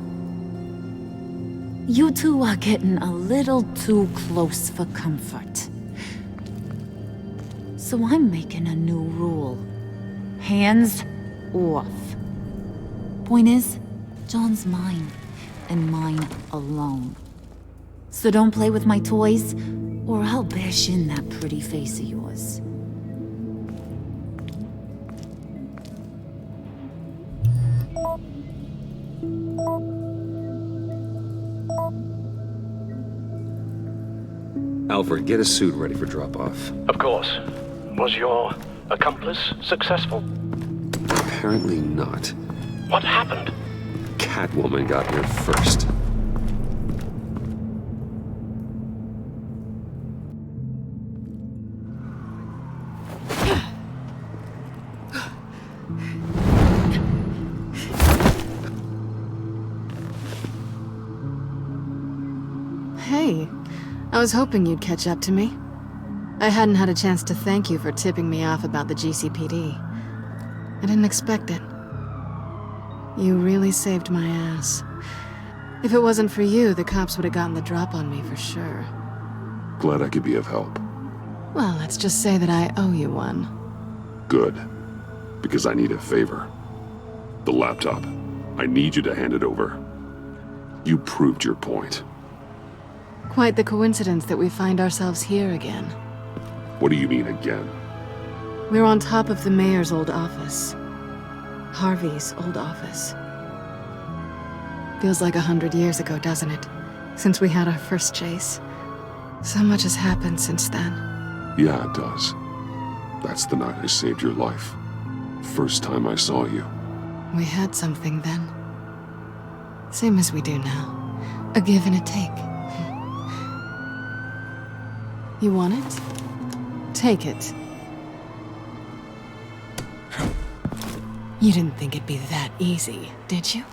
You two are getting a little too close for comfort. So I'm making a new rule. Hands off. Point is, John's mine, and mine alone. So don't play with my toys, or I'll bash in that pretty face of yours. Alfred, get a suit ready for drop-off. Of course. Was your accomplice successful? Apparently not. What happened? Catwoman got here first. Hey, I was hoping you'd catch up to me. I hadn't had a chance to thank you for tipping me off about the GCPD. I didn't expect it. You really saved my ass. If it wasn't for you, the cops would have gotten the drop on me for sure. Glad I could be of help. Well, let's just say that I owe you one. Good. Because I need a favor. The laptop. I need you to hand it over. You proved your point. Quite the coincidence that we find ourselves here again. What do you mean again? We're on top of the mayor's old office. Harvey's old office. Feels like 100 years ago, doesn't it? Since we had our first chase. So much has happened since then. Yeah, it does. That's the night I saved your life. First time I saw you. We had something then. Same as we do now. A give and a take. You want it? Take it. You didn't think it'd be that easy, did you?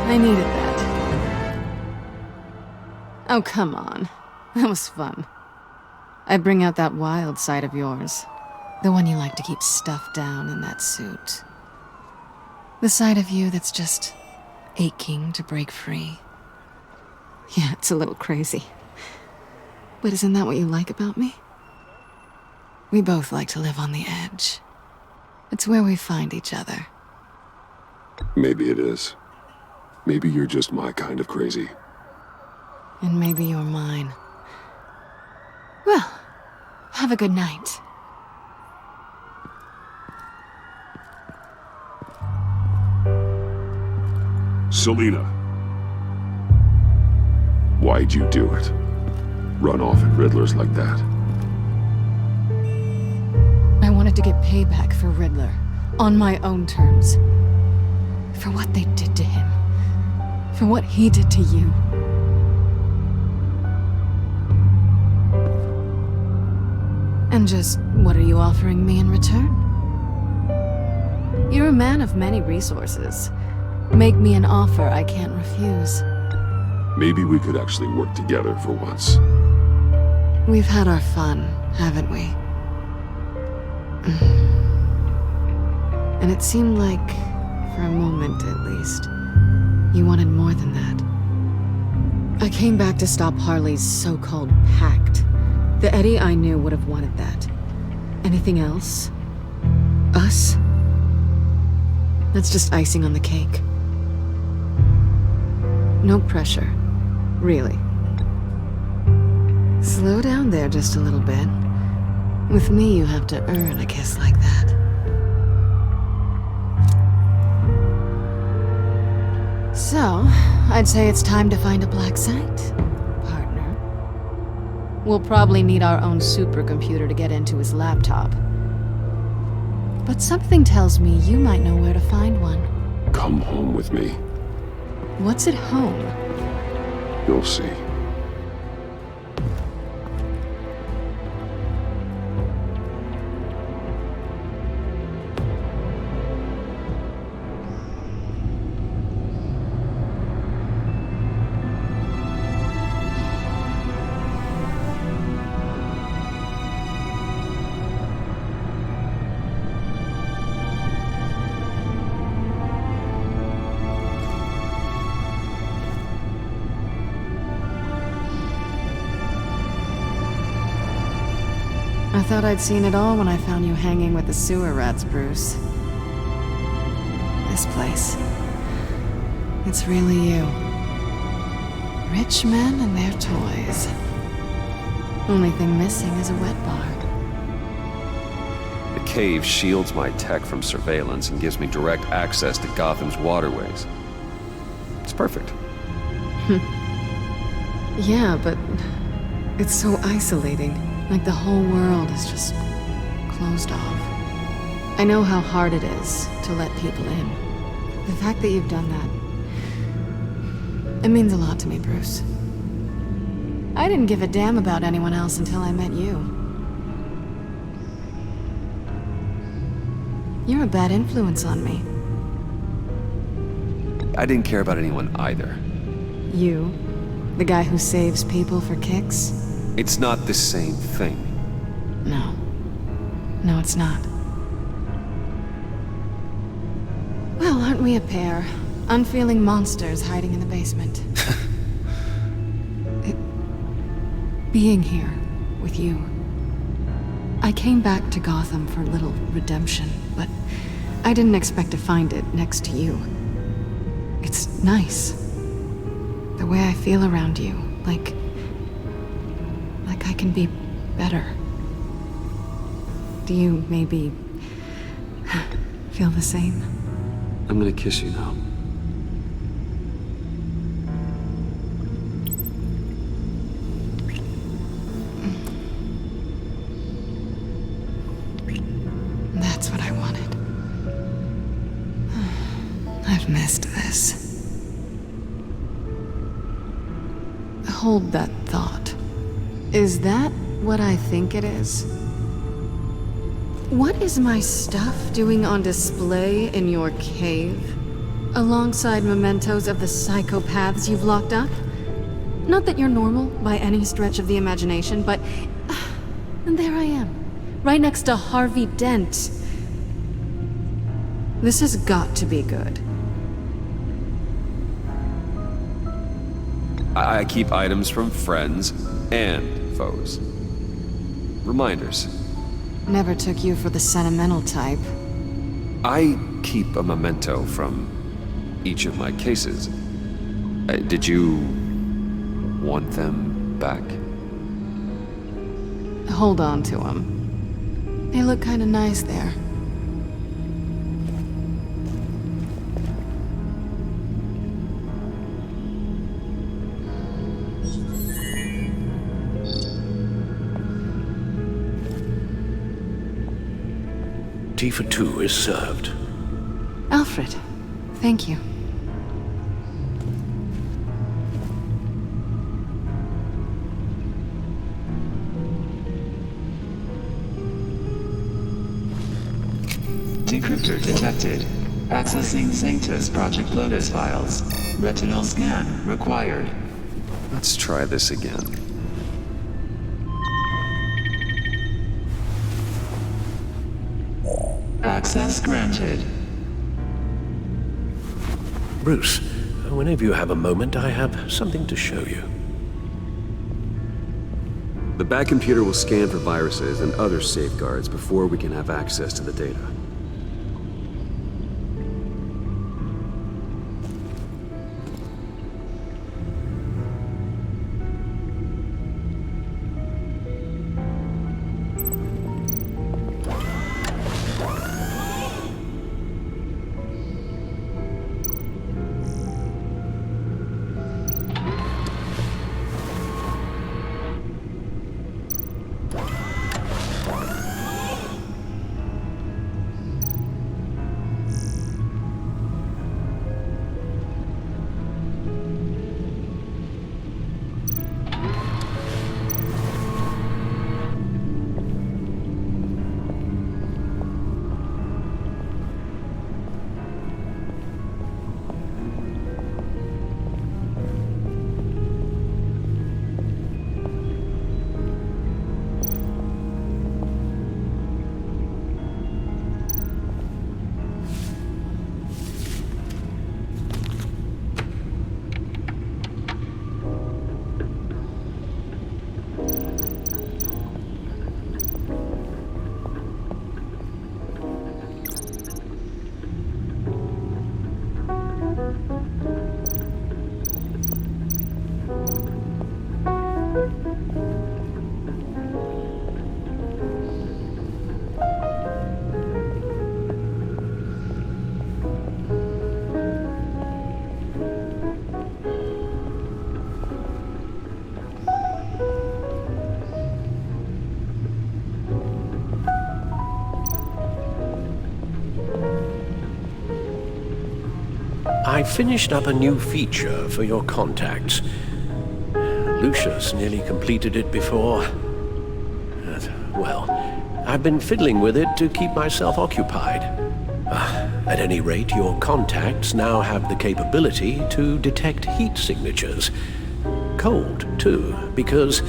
I needed that. Oh, come on. That was fun. I bring out that wild side of yours. The one you like to keep stuffed down in that suit. The side of you that's just aching to break free. Yeah, it's a little crazy. But isn't that what you like about me? We both like to live on the edge. It's where we find each other. Maybe it is. Maybe you're just my kind of crazy. And maybe you're mine. Well, have a good night. Selina. Why'd you do it? Run off at Riddler's like that? I wanted to get payback for Riddler. On my own terms. For what they did to him. For what he did to you. And just, what are you offering me in return? You're a man of many resources. Make me an offer I can't refuse. Maybe we could actually work together for once. We've had our fun, haven't we? And it seemed like, for a moment at least, you wanted more than that. I came back to stop Harley's so-called pact. The Eddie I knew would have wanted that. Anything else? Us? That's just icing on the cake. No pressure. Really. Slow down there just a little bit. With me, you have to earn a kiss like that. So, I'd say it's time to find a black site, partner. We'll probably need our own supercomputer to get into his laptop. But something tells me you might know where to find one. Come home with me. What's at home? You'll see. I thought I'd seen it all when I found you hanging with the sewer rats, Bruce. This place. It's really you. Rich men and their toys. Only thing missing is a wet bar. The cave shields my tech from surveillance and gives me direct access to Gotham's waterways. It's perfect. Yeah, but it's so isolating. Like the whole world is just closed off. I know how hard it is to let people in. The fact that you've done that, it means a lot to me, Bruce. I didn't give a damn about anyone else until I met you. You're a bad influence on me. I didn't care about anyone either. You? The guy who saves people for kicks? It's not the same thing. No. No, it's not. Well, aren't we a pair? Unfeeling monsters hiding in the basement. Being here with you. I came back to Gotham for a little redemption, but I didn't expect to find it next to you. It's nice. The way I feel around you, like I can be better. Do you maybe feel the same? I'm gonna kiss you now. That's what I wanted. I've missed this. Hold that thought. Is that what I think it is? What is my stuff doing on display in your cave? Alongside mementos of the psychopaths you've locked up? Not that you're normal by any stretch of the imagination, but... and there I am, right next to Harvey Dent. This has got to be good. I keep items from friends and foes. Reminders. Never took you for the sentimental type. I keep a memento from each of my cases. Did you want them back? Hold on to them. They look kinda nice there. Tea for two is served. Alfred, thank you. Decryptor detected. Accessing Sanctus Project Lotus files. Retinal scan required. Let's try this again. Access granted. Bruce, whenever you have a moment, I have something to show you. The back computer will scan for viruses and other safeguards before we can have access to the data. I finished up a new feature for your contacts. Lucius nearly completed it before. Well, I've been fiddling with it to keep myself occupied. At any rate, your contacts now have the capability to detect heat signatures. Cold, too, because,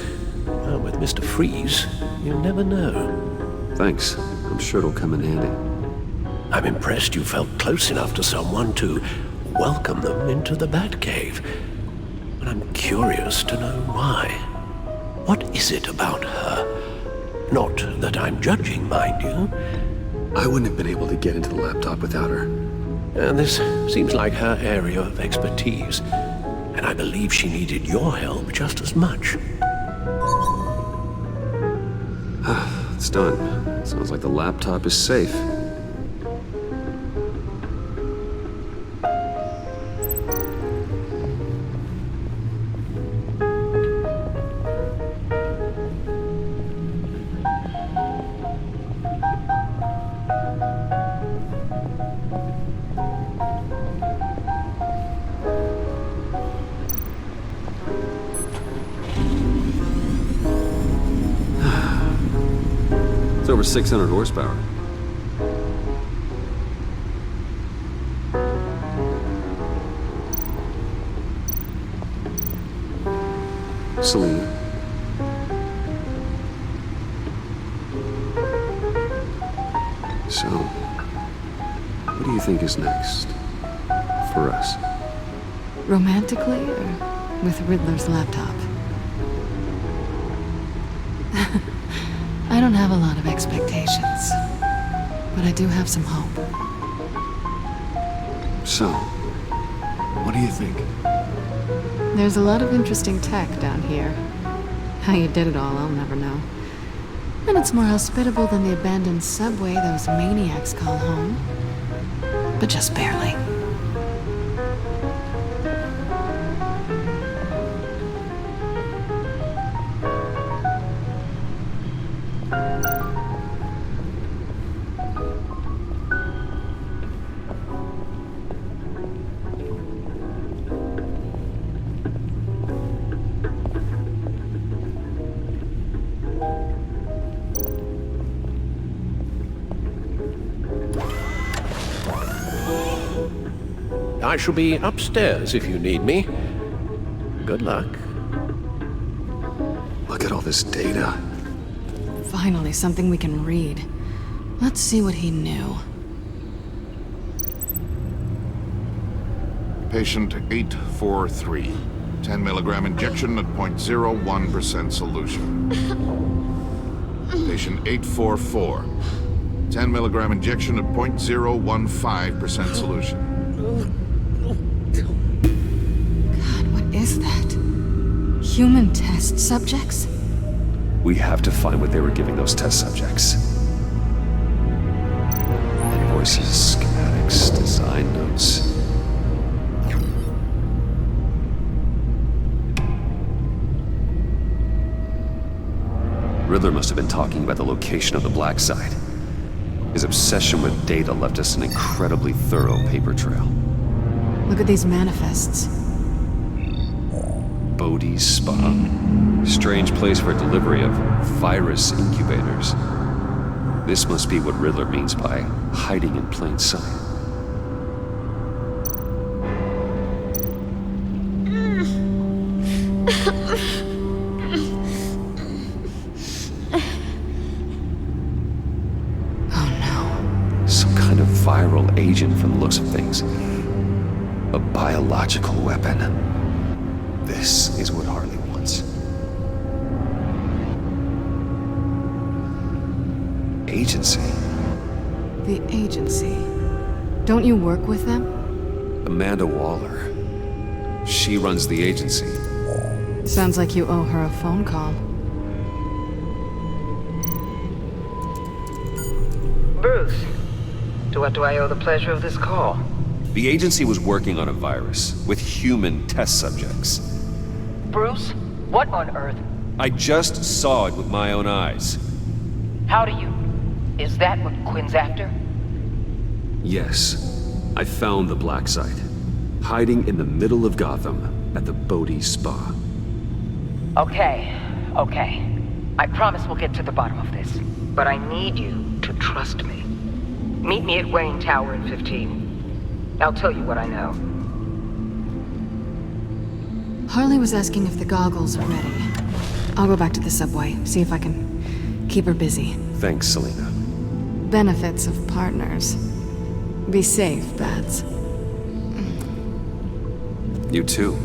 well, with Mr. Freeze, you never know. Thanks. I'm sure it'll come in handy. I'm impressed you felt close enough to someone to welcome them into the Batcave. But I'm curious to know why. What is it about her? Not that I'm judging, mind you. I wouldn't have been able to get into the laptop without her. This seems like her area of expertise, and I believe she needed your help just as much. It's done. Sounds like the laptop is safe. It's over 600 horsepower. Celine. So, what do you think is next for us? Romantically, or with Riddler's laptop? I don't have a lot of expectations, but I do have some hope. So, what do you think? There's a lot of interesting tech down here. How you did it all, I'll never know. And it's more hospitable than the abandoned subway those maniacs call home. But just barely. I shall be upstairs if you need me. Good luck. Look at all this data. Finally, something we can read. Let's see what he knew. Patient 843. 10 milligram injection at 0.01% solution. Patient 844. 10 milligram injection at 0.015% solution. God, what is that? Human test subjects? We have to find what they were giving those test subjects. Invoices, schematics, design notes. Riddler must have been talking about the location of the Black Site. His obsession with data left us an incredibly thorough paper trail. Look at these manifests. Bodhi's Spa. Strange place for delivery of virus incubators. This must be what Riddler means by hiding in plain sight. Some kind of viral agent from the looks of things. A biological weapon. This is what Harley wants. Agency. The agency. Don't you work with them? Amanda Waller. She runs the agency. Sounds like you owe her a phone call. Bruce, to what do I owe the pleasure of this call? The agency was working on a virus with human test subjects. Bruce, what on earth? I just saw it with my own eyes. How do you? Is that what Quinn's after? Yes, I found the Black Site. hiding in the middle of Gotham at the Bodhi Spa. Okay. I promise we'll get to the bottom of this. But I need you to trust me. Meet me at Wayne Tower in 15. I'll tell you what I know. Harley was asking if the goggles are ready. I'll go back to the subway, see if I can keep her busy. Thanks, Selina. Benefits of partners. Be safe, Bats. You too.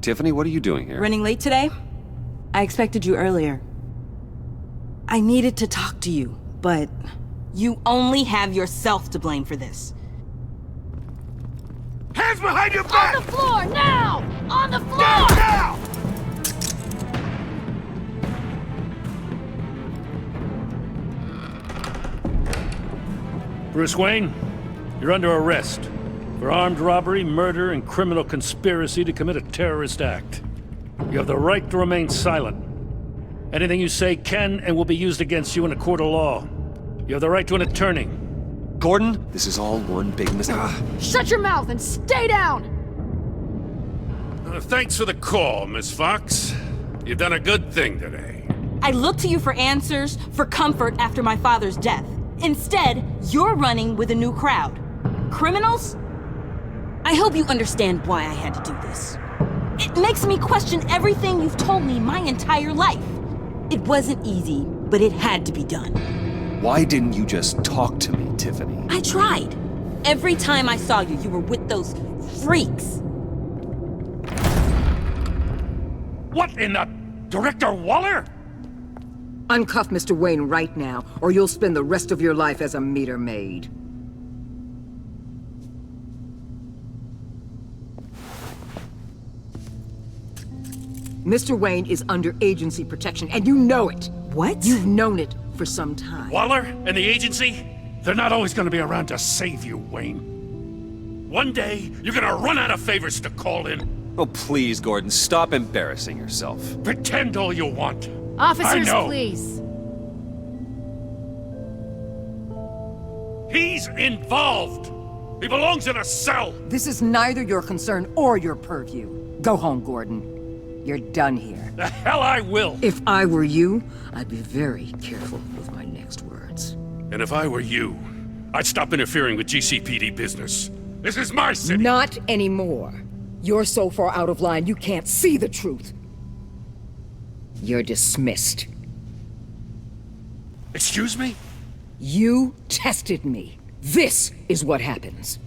Tiffany, what are you doing here? Running late today? I expected you earlier. I needed to talk to you, but you only have yourself to blame for this. Hands behind your back! On the floor, now! On the floor! Down, now! Bruce Wayne, you're under arrest for armed robbery, murder, and criminal conspiracy to commit a terrorist act. You have the right to remain silent. Anything you say can and will be used against you in a court of law. You have the right to an attorney. Gordon, this is all one big mistake. Shut your mouth and stay down! Thanks for the call, Miss Fox. You've done a good thing today. I looked to you for answers, for comfort after my father's death. Instead, you're running with a new crowd. Criminals? I hope you understand why I had to do this. It makes me question everything you've told me my entire life. It wasn't easy, but it had to be done. Why didn't you just talk to me, Tiffany? I tried. Every time I saw you, you were with those freaks. What in the... Director Waller? Uncuff Mr. Wayne right now, or you'll spend the rest of your life as a meter maid. Mr. Wayne is under agency protection, and you know it. What? You've known it for some time. Waller and the agency? They're not always gonna be around to save you, Wayne. One day, you're gonna run out of favors to call in. Oh, please, Gordon, stop embarrassing yourself. Pretend all you want. Officers, I know. please. He's involved. He belongs in a cell. This is neither your concern or your purview. Go home, Gordon. You're done here. The hell I will. If I were you, I'd be very careful with my next words. And if I were you, I'd stop interfering with GCPD business. This is my city. Not anymore. You're so far out of line, you can't see the truth. You're dismissed. Excuse me? You tested me. This is what happens.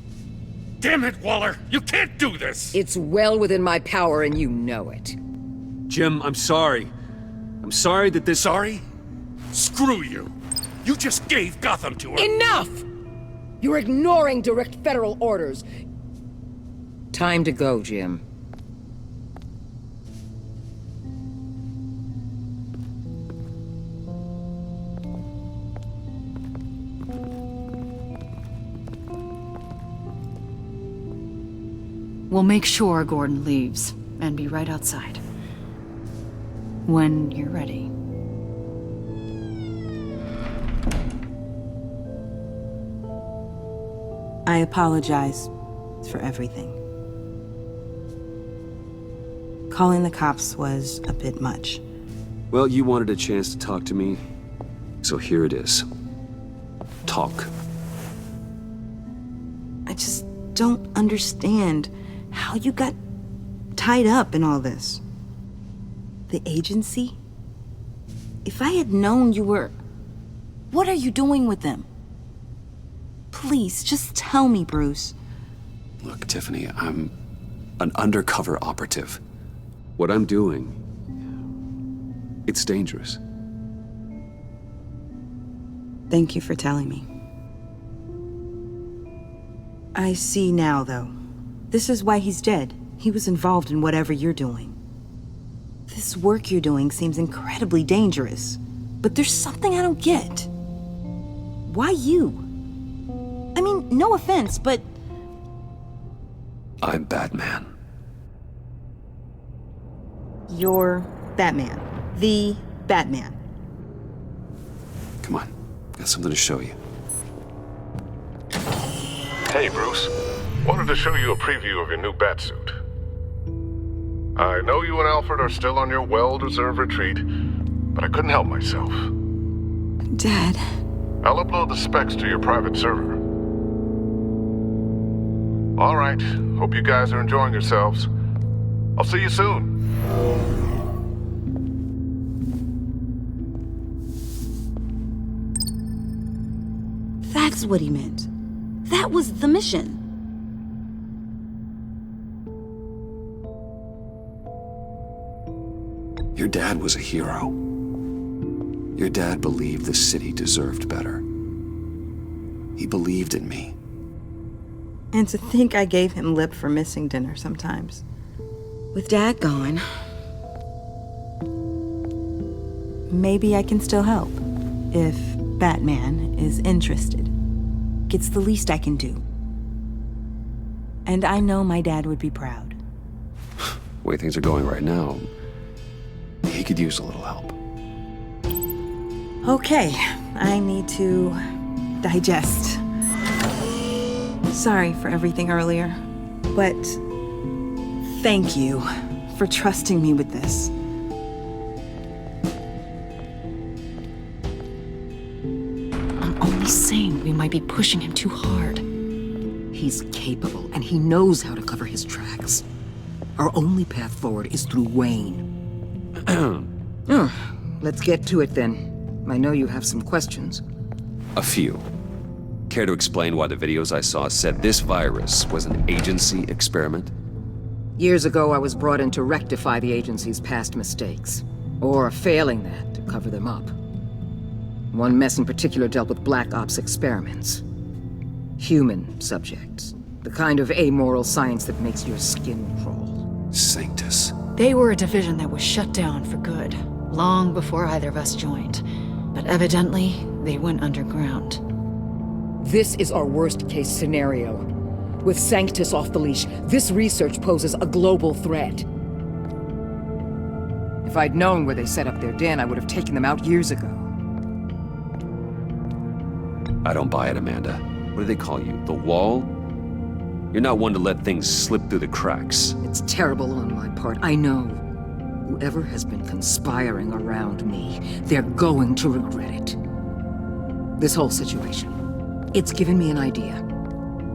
Damn it, Waller! You can't do this! It's well within my power and you know it. Jim, I'm sorry. I'm sorry that this... Sorry? Screw you! You just gave Gotham to her! Enough! You're ignoring direct federal orders. Time to go, Jim. We'll make sure Gordon leaves, and be right outside. When you're ready. I apologize for everything. Calling the cops was a bit much. Well, you wanted a chance to talk to me, so here it is. Talk. I just don't understand how you got tied up in all this. The agency? If I had known you were... What are you doing with them? Please, just tell me, Bruce. Look, Tiffany, I'm an undercover operative. What I'm doing, it's dangerous. Thank you for telling me. I see now, though. This is why he's dead. He was involved in whatever you're doing. This work you're doing seems incredibly dangerous. But there's something I don't get. Why you? I mean, no offense, but... I'm Batman. You're Batman. The Batman. Come on, got something to show you. Hey, Bruce. Wanted to show you a preview of your new Batsuit. I know you and Alfred are still on your well-deserved retreat, but I couldn't help myself. Dad. I'll upload the specs to your private server. All right. Hope you guys are enjoying yourselves. I'll see you soon. That's what he meant. That was the mission. Your dad was a hero. Your dad believed the city deserved better. He believed in me. And to think I gave him lip for missing dinner sometimes. With Dad gone, maybe I can still help. If Batman is interested. It's the least I can do. And I know my dad would be proud. The way things are going right now, he could use a little help. Okay, I need to digest. Sorry for everything earlier, but thank you for trusting me with this. I'm only saying we might be pushing him too hard. He's capable, and he knows how to cover his tracks. Our only path forward is through Wayne. Let's get to it then. I know you have some questions. A few. Care to explain why the videos I saw said this virus was an agency experiment? Years ago, I was brought in to rectify the agency's past mistakes. Or failing that, to cover them up. One mess in particular dealt with Black Ops experiments. Human subjects. The kind of amoral science that makes your skin crawl. Sanctus. They were a division that was shut down for good, long before either of us joined. But evidently, they went underground. This is our worst-case scenario. With Sanctus off the leash, this research poses a global threat. If I'd known where they set up their den, I would have taken them out years ago. I don't buy it, Amanda. What do they call you? The Wall? You're not one to let things slip through the cracks. It's terrible on my part, I know. Whoever has been conspiring around me, they're going to regret it. This whole situation, it's given me an idea.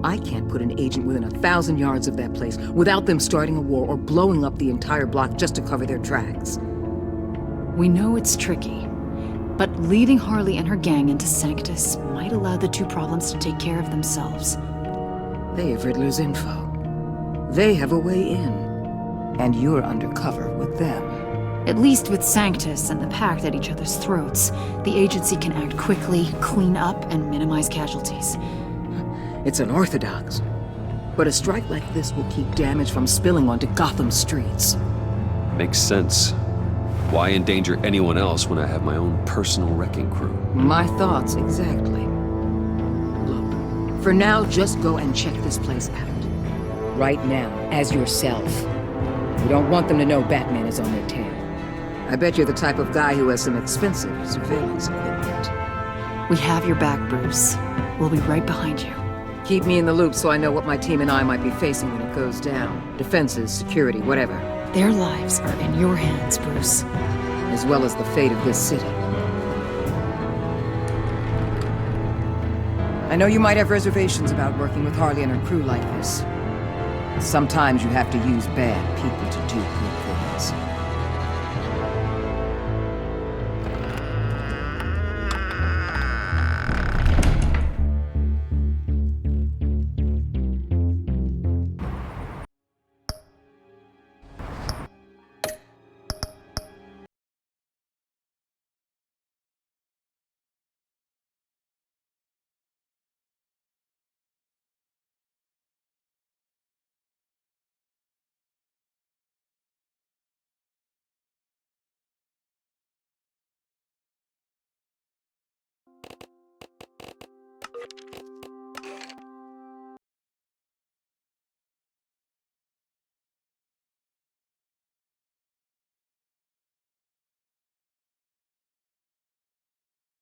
I can't put an agent within 1,000 yards of that place without them starting a war or blowing up the entire block just to cover their tracks. We know it's tricky, but leading Harley and her gang into Sanctus might allow the two problems to take care of themselves. They have Riddler's info. They have a way in. And you're undercover with them. At least with Sanctus and the Pact at each other's throats, the agency can act quickly, clean up, and minimize casualties. It's unorthodox. But a strike like this will keep damage from spilling onto Gotham streets. Makes sense. Why endanger anyone else when I have my own personal wrecking crew? My thoughts, exactly. Look, for now, just go and check this place out. Right now, as yourself. We don't want them to know Batman is on their tail. I bet you're the type of guy who has some expensive surveillance equipment. We have your back, Bruce. We'll be right behind you. Keep me in the loop so I know what my team and I might be facing when it goes down. Defenses, security, whatever. Their lives are in your hands, Bruce. As well as the fate of this city. I know you might have reservations about working with Harley and her crew like this. Sometimes you have to use bad people to do good things.